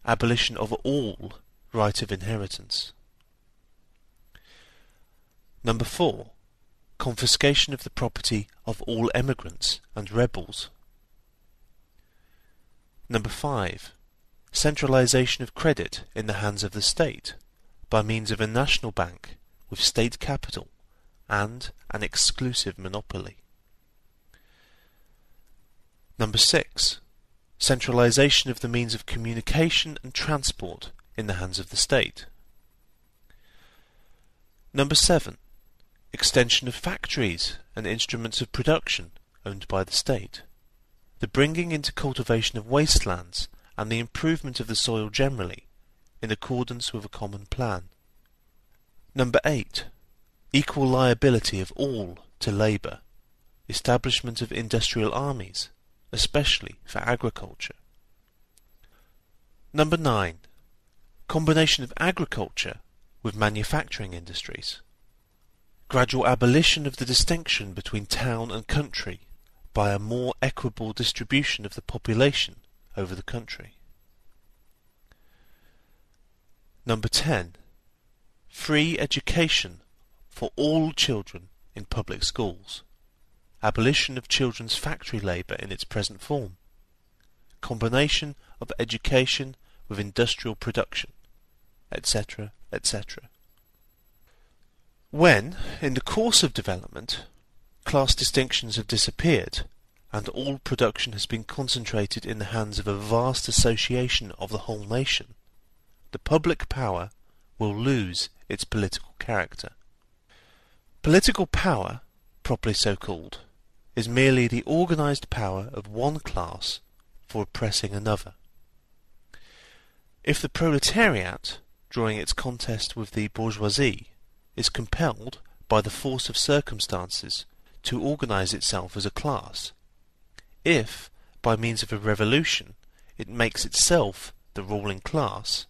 Abolition of all right of inheritance. Number 4. Confiscation of the property of all emigrants and rebels. Number 5. Centralization of credit in the hands of the state by means of a national bank with state capital and an exclusive monopoly. Number 6. Centralization of the means of communication and transport in the hands of the state. Number 7. Extension of factories and instruments of production owned by the state. The bringing into cultivation of wastelands and the improvement of the soil generally, in accordance with a common plan. Number 8. Equal liability of all to labour. Establishment of industrial armies, especially for agriculture. Number 9. Combination of agriculture with manufacturing industries. Gradual abolition of the distinction between town and country by a more equitable distribution of the population over the country. Number 10. Free education for all children in public schools, abolition of children's factory labour in its present form, combination of education with industrial production, etc., etc. When, in the course of development, class distinctions have disappeared, and all production has been concentrated in the hands of a vast association of the whole nation, the public power will lose its political character. Political power, properly so called, is merely the organised power of one class for oppressing another. If the proletariat, during its contest with the bourgeoisie, is compelled by the force of circumstances to organise itself as a class, if, by means of a revolution, it makes itself the ruling class,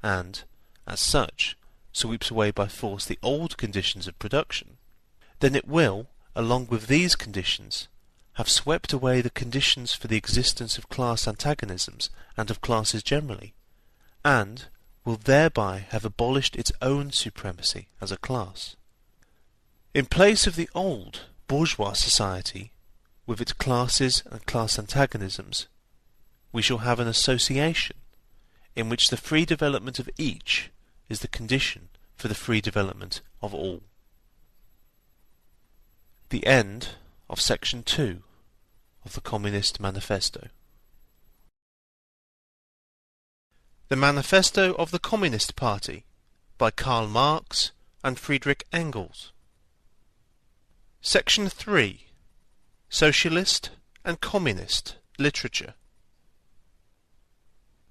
and, as such, sweeps away by force the old conditions of production, then it will, along with these conditions, have swept away the conditions for the existence of class antagonisms and of classes generally, and will thereby have abolished its own supremacy as a class. In place of the old bourgeois society, with its classes and class antagonisms, we shall have an association in which the free development of each is the condition for the free development of all. The end of Section 2 of the Communist Manifesto. The Manifesto of the Communist Party by Karl Marx and Friedrich Engels. Section 3. Socialist and Communist Literature.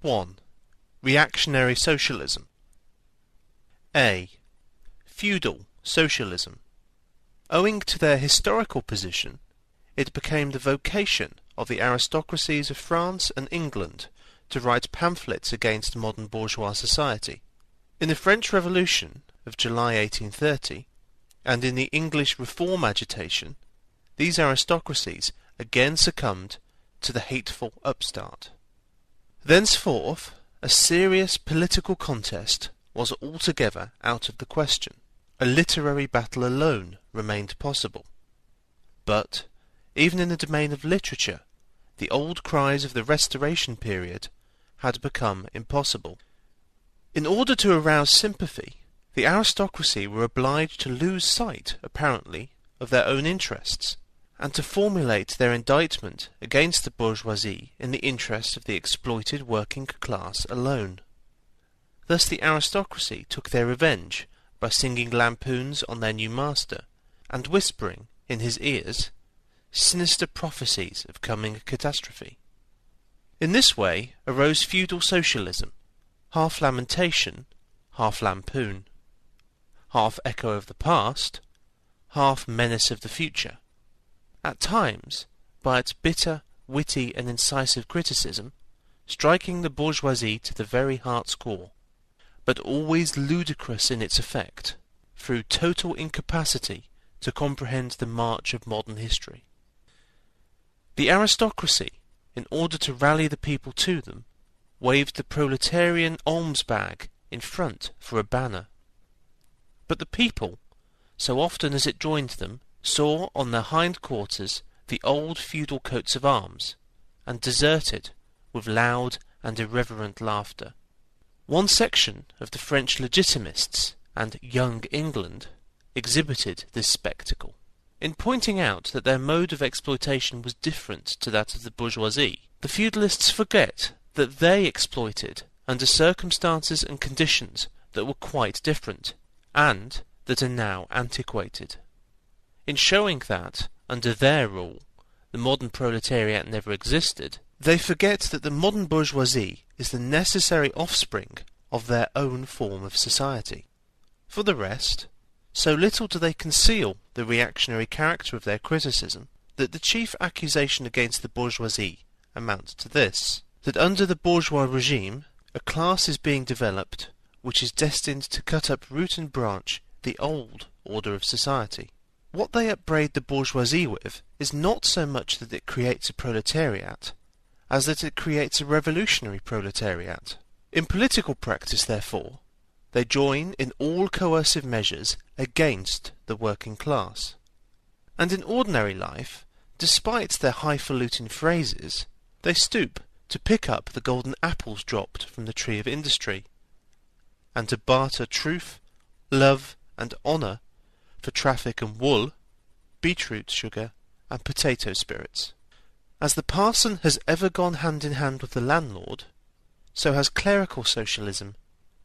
1. Reactionary Socialism. A. Feudal Socialism. Owing to their historical position, it became the vocation of the aristocracies of France and England to write pamphlets against modern bourgeois society. In the French Revolution of July 1830, and in the English reform agitation, these aristocracies again succumbed to the hateful upstart. Thenceforth, a serious political contest was altogether out of the question. A literary battle alone remained possible. But, even in the domain of literature, the old cries of the Restoration period had become impossible. In order to arouse sympathy, the aristocracy were obliged to lose sight, apparently, of their own interests, and to formulate their indictment against the bourgeoisie in the interest of the exploited working class alone. Thus the aristocracy took their revenge by singing lampoons on their new master, and whispering in his ears sinister prophecies of coming catastrophe. In this way arose feudal socialism, half lamentation, half lampoon, half echo of the past, half menace of the future. At times, by its bitter, witty and incisive criticism, striking the bourgeoisie to the very heart's core, but always ludicrous in its effect, through total incapacity to comprehend the march of modern history. The aristocracy, in order to rally the people to them, waved the proletarian alms bag in front for a banner. But the people, so often as it joined them, saw on their hind quarters the old feudal coats of arms, and deserted with loud and irreverent laughter. One section of the French Legitimists and Young England exhibited this spectacle. In pointing out that their mode of exploitation was different to that of the bourgeoisie, the feudalists forget that they exploited under circumstances and conditions that were quite different, and that are now antiquated. In showing that, under their rule, the modern proletariat never existed, they forget that the modern bourgeoisie is the necessary offspring of their own form of society. For the rest, so little do they conceal the reactionary character of their criticism, that the chief accusation against the bourgeoisie amounts to this, that under the bourgeois regime, a class is being developed which is destined to cut up root and branch the old order of society. What they upbraid the bourgeoisie with is not so much that it creates a proletariat, as that it creates a revolutionary proletariat. In political practice, therefore, they join in all coercive measures against the working class. And in ordinary life, despite their highfalutin phrases, they stoop to pick up the golden apples dropped from the tree of industry, and to barter truth, love, and honour for traffic and wool, beetroot sugar, and potato spirits. As the parson has ever gone hand in hand with the landlord, so has clerical socialism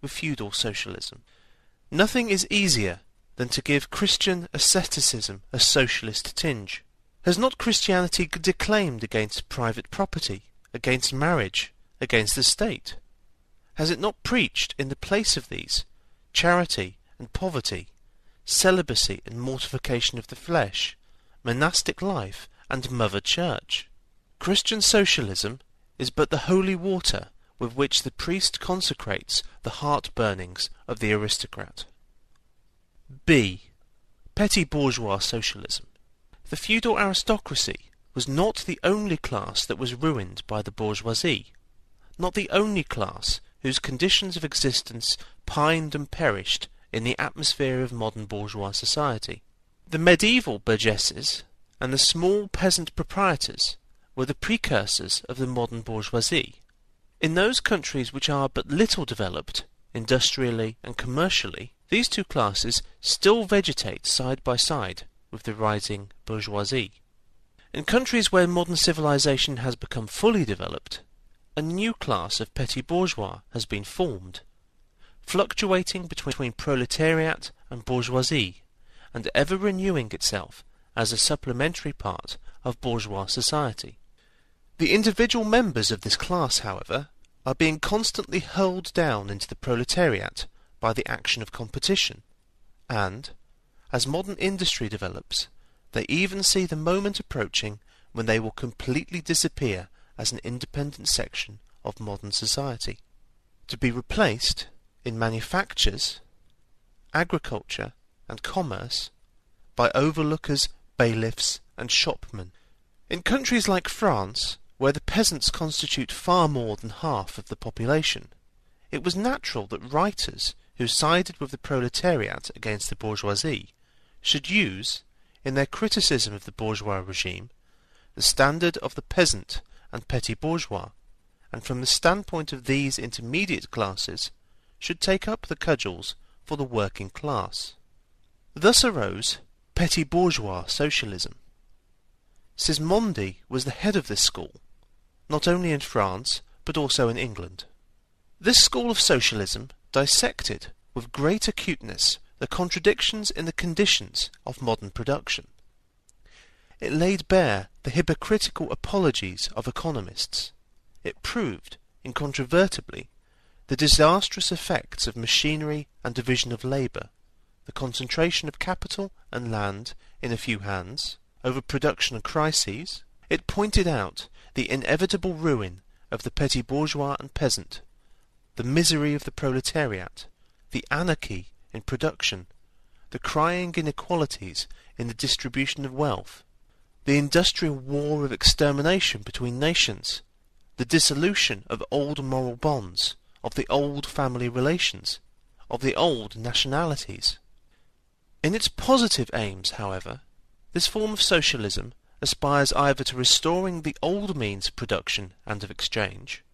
with feudal socialism. Nothing is easier than to give Christian asceticism a socialist tinge. Has not Christianity declaimed against private property, against marriage, against the state? Has it not preached in the place of these charity and poverty, celibacy and mortification of the flesh, monastic life and mother church? Christian socialism is but the holy water with which the priest consecrates the heart-burnings of the aristocrat. B. Petty bourgeois socialism. The feudal aristocracy was not the only class that was ruined by the bourgeoisie, not the only class whose conditions of existence pined and perished in the atmosphere of modern bourgeois society. The medieval burgesses and the small peasant proprietors were the precursors of the modern bourgeoisie. In those countries which are but little developed, industrially and commercially, these two classes still vegetate side by side with the rising bourgeoisie. In countries where modern civilization has become fully developed, a new class of petty bourgeois has been formed, fluctuating between proletariat and bourgeoisie, and ever renewing itself as a supplementary part of bourgeois society. The individual members of this class, however, are being constantly hurled down into the proletariat by the action of competition, and, as modern industry develops, they even see the moment approaching when they will completely disappear as an independent section of modern society, to be replaced in manufactures, agriculture, and commerce by overlookers, bailiffs, and shopmen. In countries like France, where the peasants constitute far more than half of the population, it was natural that writers who sided with the proletariat against the bourgeoisie should use, in their criticism of the bourgeois regime, the standard of the peasant and petty bourgeois, and from the standpoint of these intermediate classes, should take up the cudgels for the working class. Thus arose petty bourgeois socialism. Sismondi was the head of this school, not only in France, but also in England. This school of socialism dissected with great acuteness the contradictions in the conditions of modern production. It laid bare the hypocritical apologies of economists. It proved, incontrovertibly, the disastrous effects of machinery and division of labour, the concentration of capital and land in a few hands, overproduction and crises. It pointed out the inevitable ruin of the petty bourgeois and peasant, the misery of the proletariat, the anarchy in production, the crying inequalities in the distribution of wealth, the industrial war of extermination between nations, the dissolution of old moral bonds, of the old family relations, of the old nationalities. In its positive aims, however, this form of socialism aspires either to restoring the old means of production and of exchange,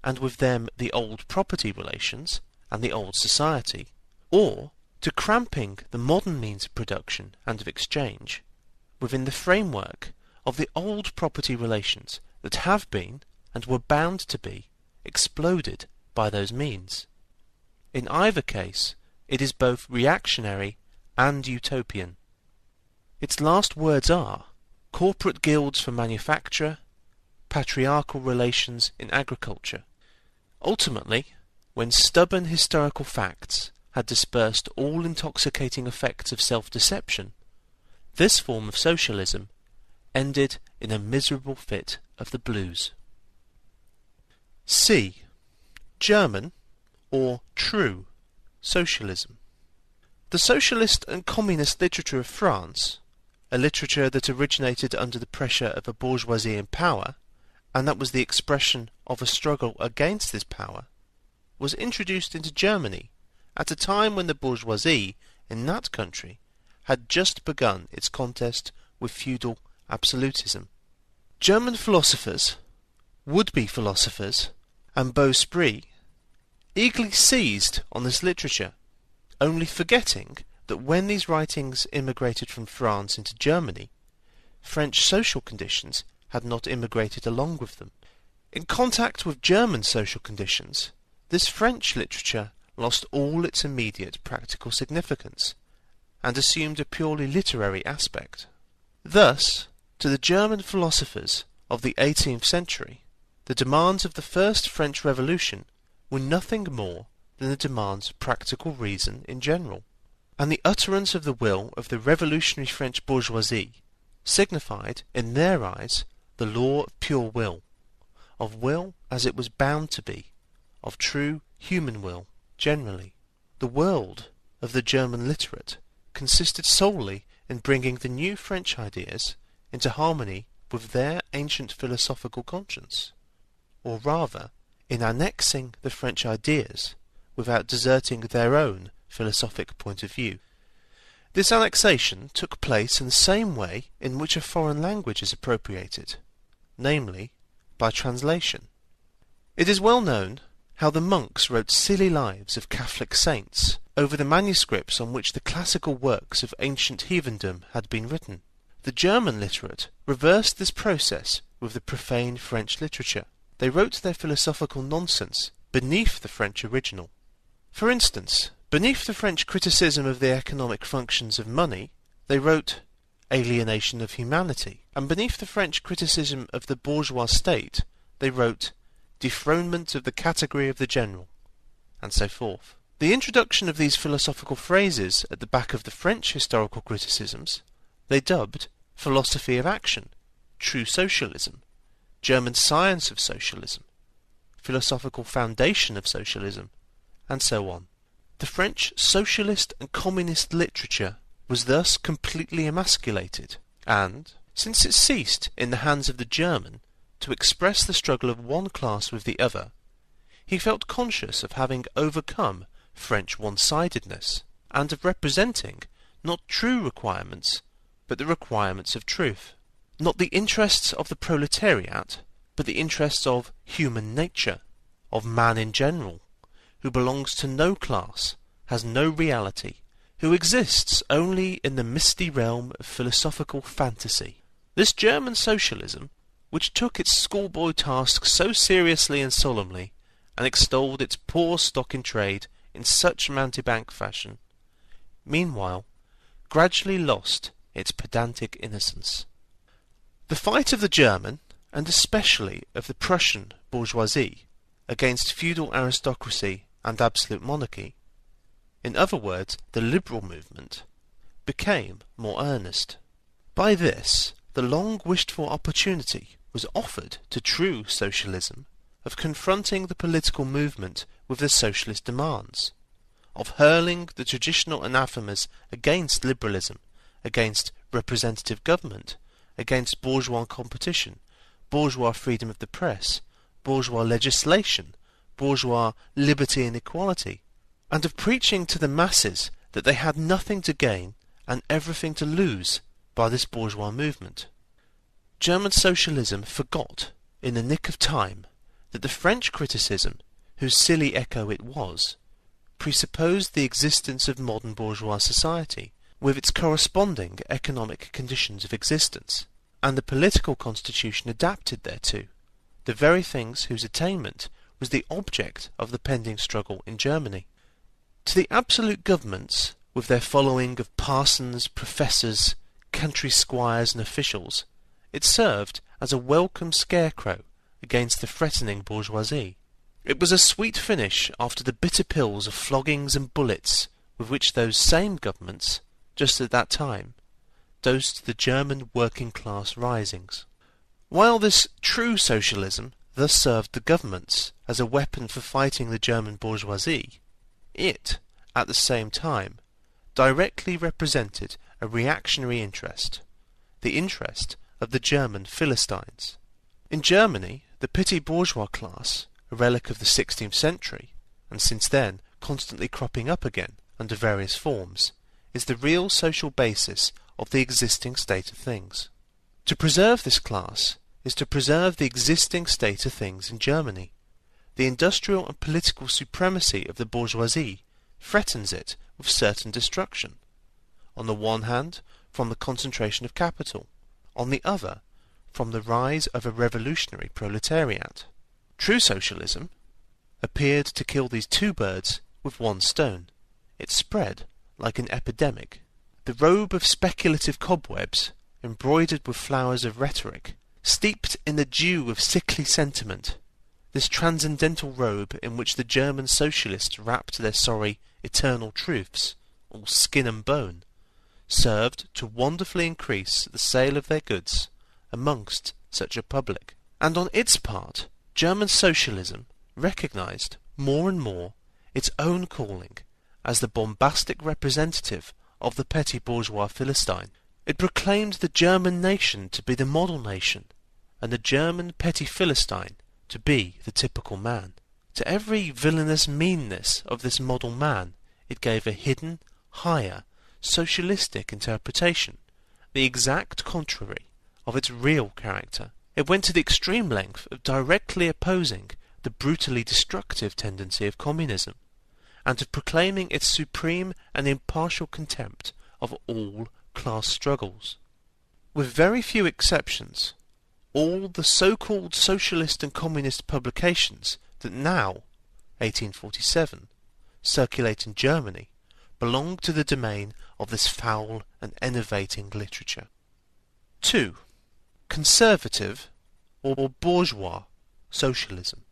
and with them the old property relations and the old society, or to cramping the modern means of production and of exchange within the framework of the old property relations that have been, and were bound to be, exploded by those means. In either case, it is both reactionary and utopian. Its last words are corporate guilds for manufacture, patriarchal relations in agriculture. Ultimately, when stubborn historical facts had dispersed all intoxicating effects of self-deception, this form of socialism ended in a miserable fit of the blues. C. German, or true, socialism. The socialist and communist literature of France, a literature that originated under the pressure of a bourgeoisie in power, and that was the expression of a struggle against this power, was introduced into Germany at a time when the bourgeoisie in that country had just begun its contest with feudal absolutism. German philosophers, would-be philosophers, and beaux esprits eagerly seized on this literature, only forgetting that when these writings immigrated from France into Germany, French social conditions had not immigrated along with them. In contact with German social conditions, this French literature lost all its immediate practical significance, and assumed a purely literary aspect. Thus, to the German philosophers of the 18th century, the demands of the First French Revolution were nothing more than the demands of practical reason in general, and the utterance of the will of the revolutionary French bourgeoisie signified, in their eyes, the law of pure will, of will as it was bound to be, of true human will generally. The world of the German literate consisted solely in bringing the new French ideas into harmony with their ancient philosophical conscience, or rather, in annexing the French ideas without deserting their own philosophic point of view. This annexation took place in the same way in which a foreign language is appropriated, namely, by translation. It is well known how the monks wrote silly lives of Catholic saints over the manuscripts on which the classical works of ancient heathendom had been written. The German literate reversed this process with the profane French literature. They wrote their philosophical nonsense beneath the French original. For instance, beneath the French criticism of the economic functions of money, they wrote alienation of humanity, and beneath the French criticism of the bourgeois state, they wrote dethronement of the category of the general, and so forth. The introduction of these philosophical phrases at the back of the French historical criticisms they dubbed philosophy of action, true socialism, German science of socialism, philosophical foundation of socialism, and so on. The French socialist and communist literature was thus completely emasculated, and, since it ceased in the hands of the German to express the struggle of one class with the other, he felt conscious of having overcome French one-sidedness, and of representing not true requirements, but the requirements of truth, not the interests of the proletariat, but the interests of human nature, of man in general, who belongs to no class, has no reality, who exists only in the misty realm of philosophical fantasy. This German socialism, which took its schoolboy tasks so seriously and solemnly, and extolled its poor stock in trade in such mountebank fashion, meanwhile gradually lost its pedantic innocence. The fight of the German, and especially of the Prussian bourgeoisie, against feudal aristocracy and absolute monarchy, in other words, the liberal movement, became more earnest. By this, the long-wished-for opportunity was offered to true socialism of confronting the political movement with the socialist demands, of hurling the traditional anathemas against liberalism, against representative government, against bourgeois competition, bourgeois freedom of the press, bourgeois legislation, bourgeois liberty and equality, and of preaching to the masses that they had nothing to gain and everything to lose by this bourgeois movement. German socialism forgot, in the nick of time, that the French criticism, whose silly echo it was, presupposed the existence of modern bourgeois society, with its corresponding economic conditions of existence, and the political constitution adapted thereto, the very things whose attainment was the object of the pending struggle in Germany. To the absolute governments, with their following of parsons, professors, country squires and officials, it served as a welcome scarecrow against the threatening bourgeoisie. It was a sweet finish after the bitter pills of floggings and bullets with which those same governments, just at that time, dosed the German working-class risings. While this true socialism thus served the governments as a weapon for fighting the German bourgeoisie, it, at the same time, directly represented a reactionary interest, the interest of the German Philistines. In Germany, the petty bourgeois class, a relic of the 16th century, and since then constantly cropping up again under various forms, is the real social basis of the existing state of things. To preserve this class is to preserve the existing state of things in Germany. The industrial and political supremacy of the bourgeoisie threatens it with certain destruction. On the one hand, from the concentration of capital, on the other, from the rise of a revolutionary proletariat. True socialism appeared to kill these two birds with one stone. It spread like an epidemic. The robe of speculative cobwebs, embroidered with flowers of rhetoric, steeped in the dew of sickly sentiment, this transcendental robe in which the German socialists wrapped their sorry eternal truths, all skin and bone, served to wonderfully increase the sale of their goods amongst such a public. And on its part, German socialism recognized more and more its own calling as the bombastic representative of the petty bourgeois Philistine. It proclaimed the German nation to be the model nation, and the German petty Philistine to be the typical man. To every villainous meanness of this model man it gave a hidden, higher, socialistic interpretation, the exact contrary of its real character. It went to the extreme length of directly opposing the brutally destructive tendency of communism, and of proclaiming its supreme and impartial contempt of all class struggles. With very few exceptions, all the so-called socialist and communist publications that now, 1847, circulate in Germany belong to the domain of this foul and enervating literature. 2. Conservative or bourgeois socialism.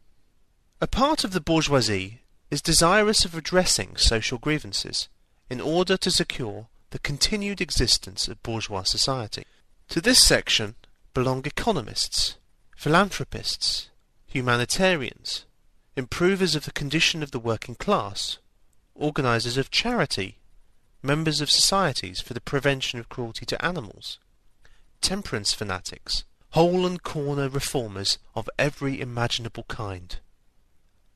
A part of the bourgeoisie is desirous of redressing social grievances in order to secure the continued existence of bourgeois society. To this section belong economists, philanthropists, humanitarians, improvers of the condition of the working class, organisers of charity, members of societies for the prevention of cruelty to animals, temperance fanatics, hole and corner reformers of every imaginable kind.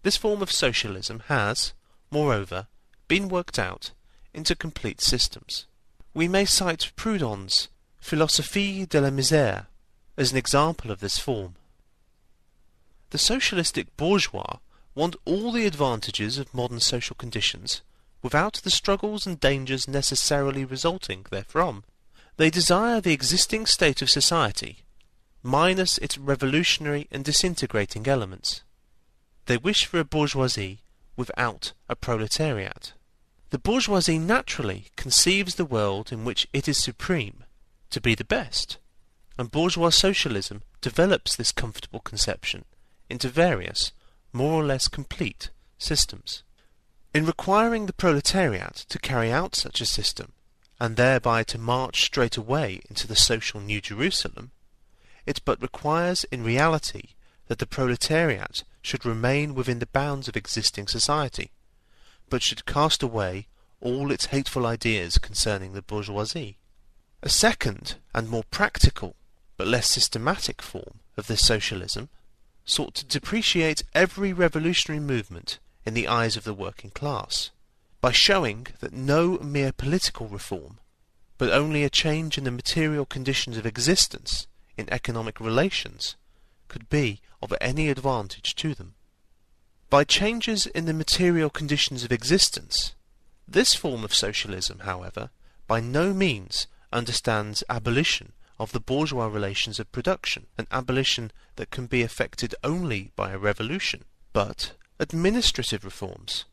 This form of socialism has, moreover, been worked out into complete systems. We may cite Proudhon's Philosophie de la Misère as an example of this form. The socialistic bourgeois want all the advantages of modern social conditions without the struggles and dangers necessarily resulting therefrom. They desire the existing state of society, minus its revolutionary and disintegrating elements. They wish for a bourgeoisie without a proletariat. The bourgeoisie naturally conceives the world in which it is supreme to be the best, and bourgeois socialism develops this comfortable conception into various, more or less complete, systems. In requiring the proletariat to carry out such a system, and thereby to march straight away into the social New Jerusalem, it but requires in reality that the proletariat should remain within the bounds of existing society, but should cast away all its hateful ideas concerning the bourgeoisie. A second and more practical, but less systematic form of this socialism sought to depreciate every revolutionary movement in the eyes of the working class, by showing that no mere political reform, but only a change in the material conditions of existence in economic relations, could be of any advantage to them. By changes in the material conditions of existence, this form of socialism, however, by no means understands abolition of the bourgeois relations of production, an abolition that can be effected only by a revolution, but administrative reforms,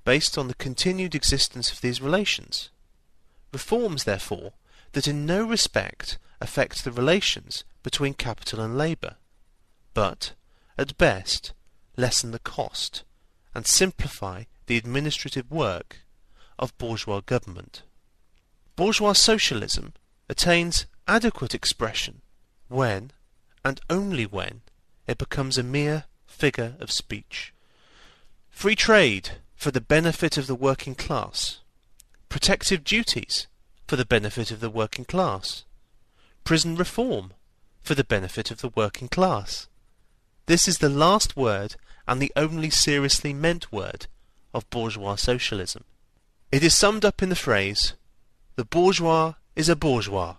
based on the continued existence of these relations. Reforms, therefore, that in no respect affect the relations between capital and labour, but, at best, lessen the cost and simplify the administrative work of bourgeois government. Bourgeois socialism attains adequate expression when, and only when, it becomes a mere figure of speech. Free trade for the benefit of the working class, protective duties for the benefit of the working class, prison reform for the benefit of the working class. This is the last word and the only seriously meant word of bourgeois socialism. It is summed up in the phrase, "The bourgeois is a bourgeois,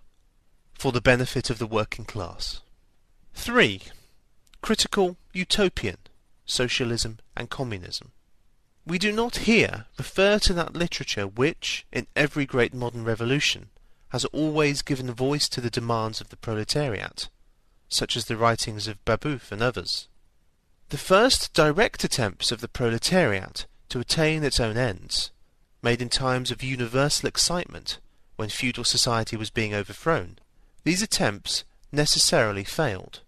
for the benefit of the working class. 3. Critical utopian, socialism and communism. We do not here refer to that literature which, in every great modern revolution, has always given voice to the demands of the proletariat, such as the writings of Babeuf and others. The first direct attempts of the proletariat to attain its own ends, made in times of universal excitement when feudal society was being overthrown, these attempts necessarily failed,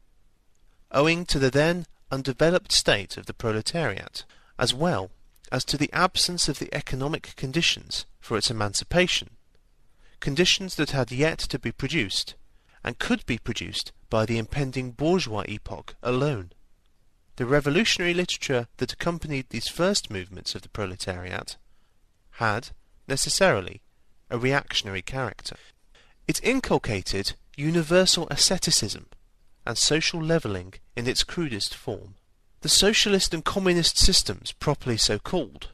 owing to the then undeveloped state of the proletariat, as well as to the absence of the economic conditions for its emancipation, conditions that had yet to be produced, and could be produced by the impending bourgeois epoch alone. The revolutionary literature that accompanied these first movements of the proletariat had, necessarily, a reactionary character. It inculcated universal asceticism and social levelling in its crudest form. The socialist and communist systems properly so called,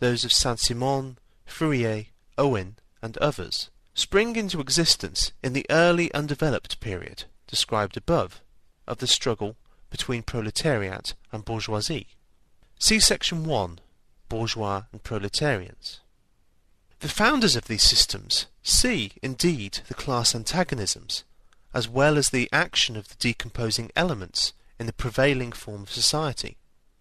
those of Saint-Simon, Fourier, Owen, and others, spring into existence in the early undeveloped period, described above, of the struggle between proletariat and bourgeoisie. See section 1, Bourgeois and Proletarians. The founders of these systems see, indeed, the class antagonisms, as well as the action of the decomposing elements in the prevailing form of society.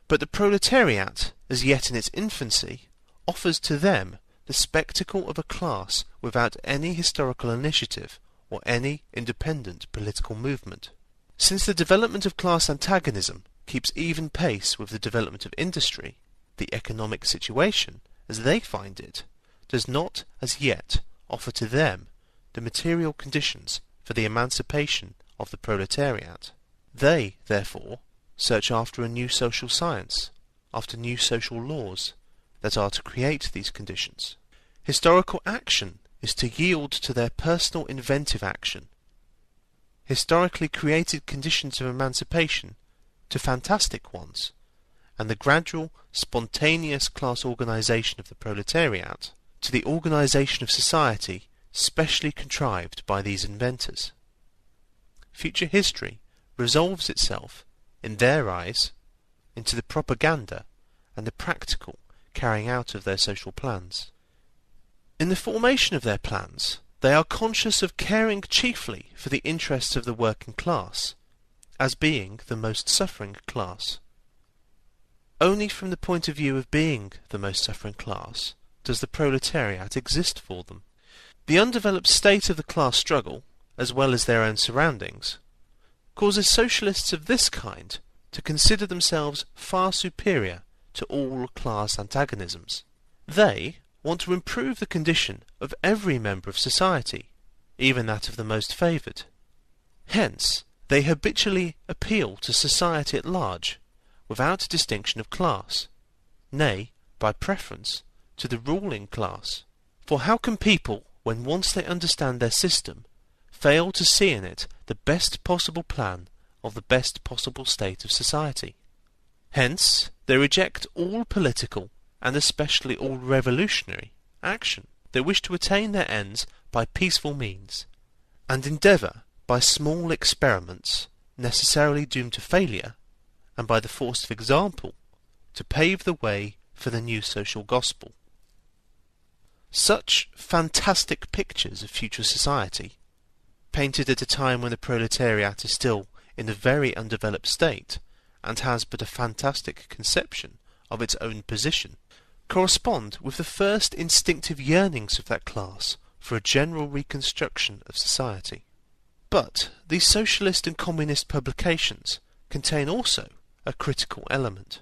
But the proletariat, as yet in its infancy, offers to them the spectacle of a class without any historical initiative or any independent political movement. Since the development of class antagonism keeps even pace with the development of industry, the economic situation, as they find it, does not as yet offer to them the material conditions for the emancipation of the proletariat. They, therefore, search after a new social science, after new social laws that are to create these conditions. Historical action is to yield to their personal inventive action historically created conditions of emancipation to fantastic ones, and the gradual, spontaneous class organization of the proletariat to the organization of society specially contrived by these inventors. Future history resolves itself, in their eyes, into the propaganda and the practical carrying out of their social plans. In the formation of their plans, they are conscious of caring chiefly for the interests of the working class, as being the most suffering class. Only from the point of view of being the most suffering class does the proletariat exist for them. The undeveloped state of the class struggle, as well as their own surroundings, causes socialists of this kind to consider themselves far superior to all class antagonisms. They want to improve the condition of every member of society, even that of the most favoured. Hence, they habitually appeal to society at large, without distinction of class, nay, by preference, to the ruling class. For how can people, when once they understand their system, fail to see in it the best possible plan of the best possible state of society? Hence, they reject all political, and especially all revolutionary, action. They wish to attain their ends by peaceful means, and endeavour by small experiments, necessarily doomed to failure, and by the force of example, to pave the way for the new social gospel. Such fantastic pictures of future society, painted at a time when the proletariat is still in a very undeveloped state, and has but a fantastic conception of its own position, correspond with the first instinctive yearnings of that class for a general reconstruction of society. But these socialist and communist publications contain also a critical element.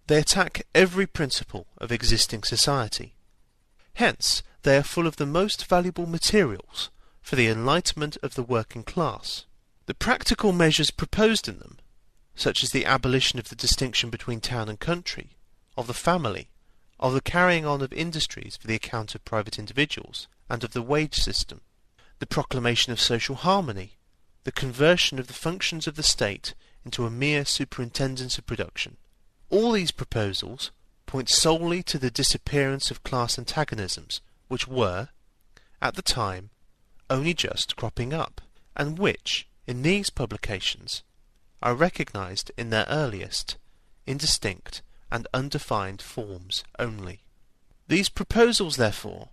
They attack every principle of existing society. Hence, they are full of the most valuable materials for the enlightenment of the working class. The practical measures proposed in them, such as the abolition of the distinction between town and country, of the family, of the carrying on of industries for the account of private individuals, and of the wage system, the proclamation of social harmony, the conversion of the functions of the state into a mere superintendence of production. All these proposals point solely to the disappearance of class antagonisms, which were, at the time, only just cropping up, and which, in these publications, are recognized in their earliest, indistinct, and undefined forms only. These proposals, therefore,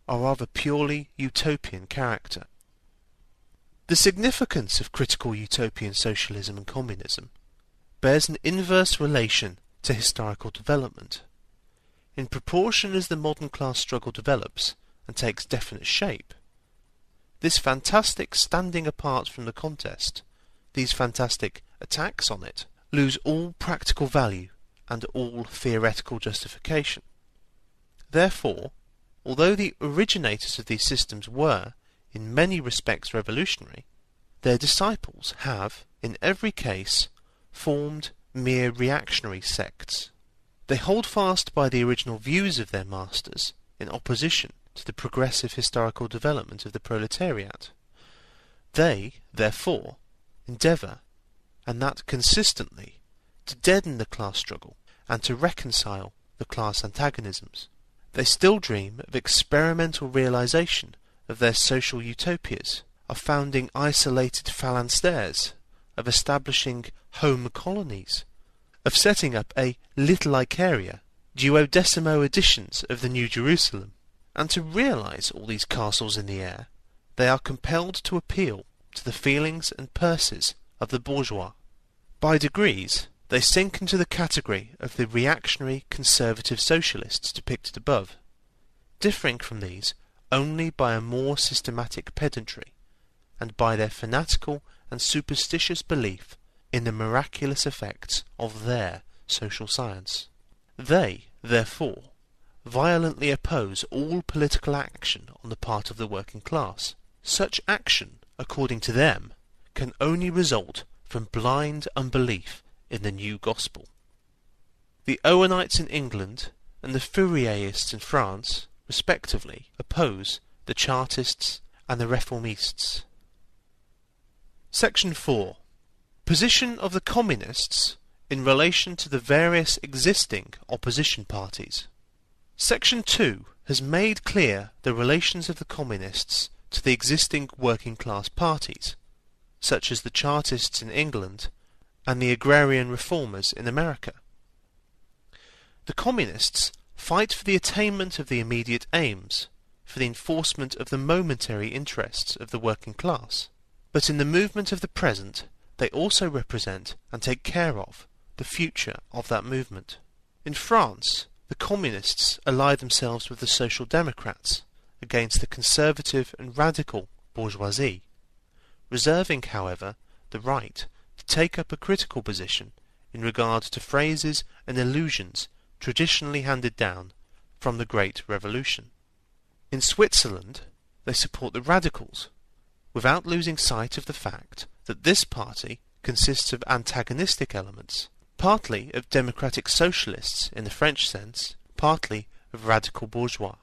are of a purely utopian character. The significance of critical utopian socialism and communism bears an inverse relation to historical development. In proportion as the modern class struggle develops and takes definite shape, this fantastic standing apart from the contest, these fantastic attacks on it, lose all practical value and all theoretical justification. Therefore, although the originators of these systems were, in many respects, revolutionary, their disciples have, in every case, formed mere reactionary sects. They hold fast by the original views of their masters in opposition to the progressive historical development of the proletariat. They, therefore, endeavour, and that consistently, to deaden the class struggle and to reconcile the class antagonisms. They still dream of experimental realization of their social utopias, of founding isolated phalansteres, of establishing home colonies, of setting up a Little Icaria, duodecimo editions of the New Jerusalem. And to realize all these castles in the air, they are compelled to appeal to the feelings and purses of the bourgeois. By degrees, they sink into the category of the reactionary conservative socialists depicted above, differing from these only by a more systematic pedantry, and by their fanatical and superstitious belief in the miraculous effects of their social science. They, therefore, violently oppose all political action on the part of the working class. Such action, according to them, can only result from blind unbelief in the new gospel. The Owenites in England and the Fourierists in France, respectively, oppose the Chartists and the Reformists. Section 4. Position of the Communists in relation to the various existing opposition parties. Section 2 has made clear the relations of the Communists to the existing working class parties, such as the Chartists in England and the agrarian reformers in America. The Communists fight for the attainment of the immediate aims, for the enforcement of the momentary interests of the working class, but in the movement of the present they also represent and take care of the future of that movement. In France, the Communists ally themselves with the Social Democrats against the conservative and radical bourgeoisie, reserving, however, the right to take up a critical position in regard to phrases and illusions traditionally handed down from the Great Revolution. In Switzerland, they support the radicals, without losing sight of the fact that this party consists of antagonistic elements, partly of democratic socialists in the French sense, partly of radical bourgeois.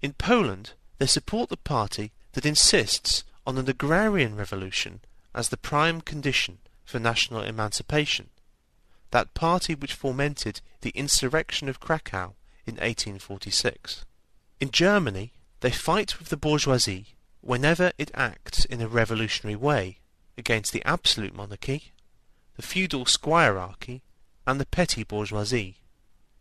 In Poland, they support the party that insists on an agrarian revolution as the prime condition for national emancipation, that party which fomented the insurrection of Krakow in 1846. In Germany, they fight with the bourgeoisie whenever it acts in a revolutionary way against the absolute monarchy, the feudal squirearchy, and the petty bourgeoisie.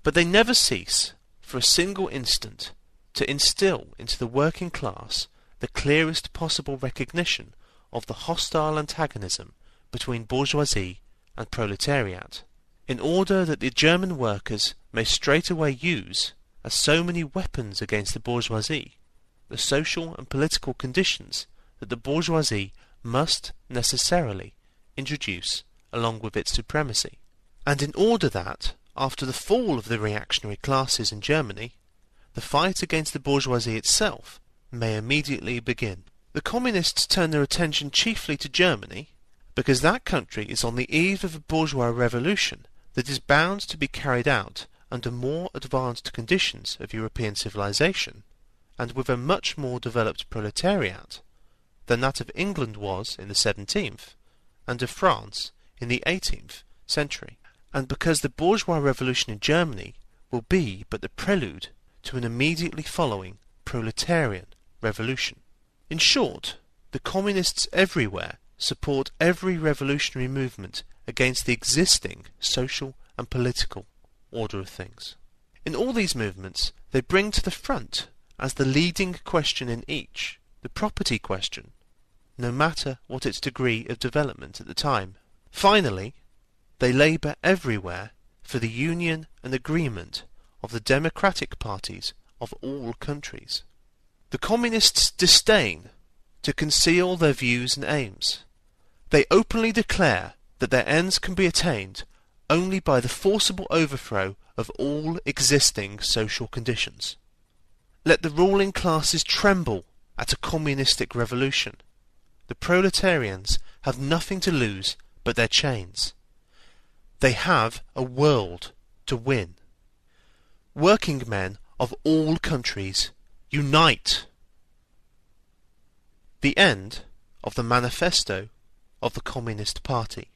But they never cease, for a single instant, to instill into the working class the clearest possible recognition of the hostile antagonism between bourgeoisie and proletariat, in order that the German workers may straightway use, as so many weapons against the bourgeoisie, the social and political conditions that the bourgeoisie must necessarily introduce along with its supremacy, and in order that, after the fall of the reactionary classes in Germany, the fight against the bourgeoisie itself may immediately begin. The Communists turn their attention chiefly to Germany, because that country is on the eve of a bourgeois revolution that is bound to be carried out under more advanced conditions of European civilization, and with a much more developed proletariat than that of England was in the 17th, and of France in the 18th century, and because the bourgeois revolution in Germany will be but the prelude to an immediately following proletarian revolution. In short, The communists everywhere support every revolutionary movement against the existing social and political order of things. In all these movements, they bring to the front, as the leading question in each, the property question, no matter what its degree of development at the time. Finally, they labour everywhere for the union and agreement of the democratic parties of all countries. The communists disdain to conceal their views and aims. They openly declare that their ends can be attained only by the forcible overthrow of all existing social conditions. Let the ruling classes tremble at a communistic revolution. The proletarians have nothing to lose but their chains. They have a world to win. Working men of all countries, unite! The end of the Manifesto of the Communist Party.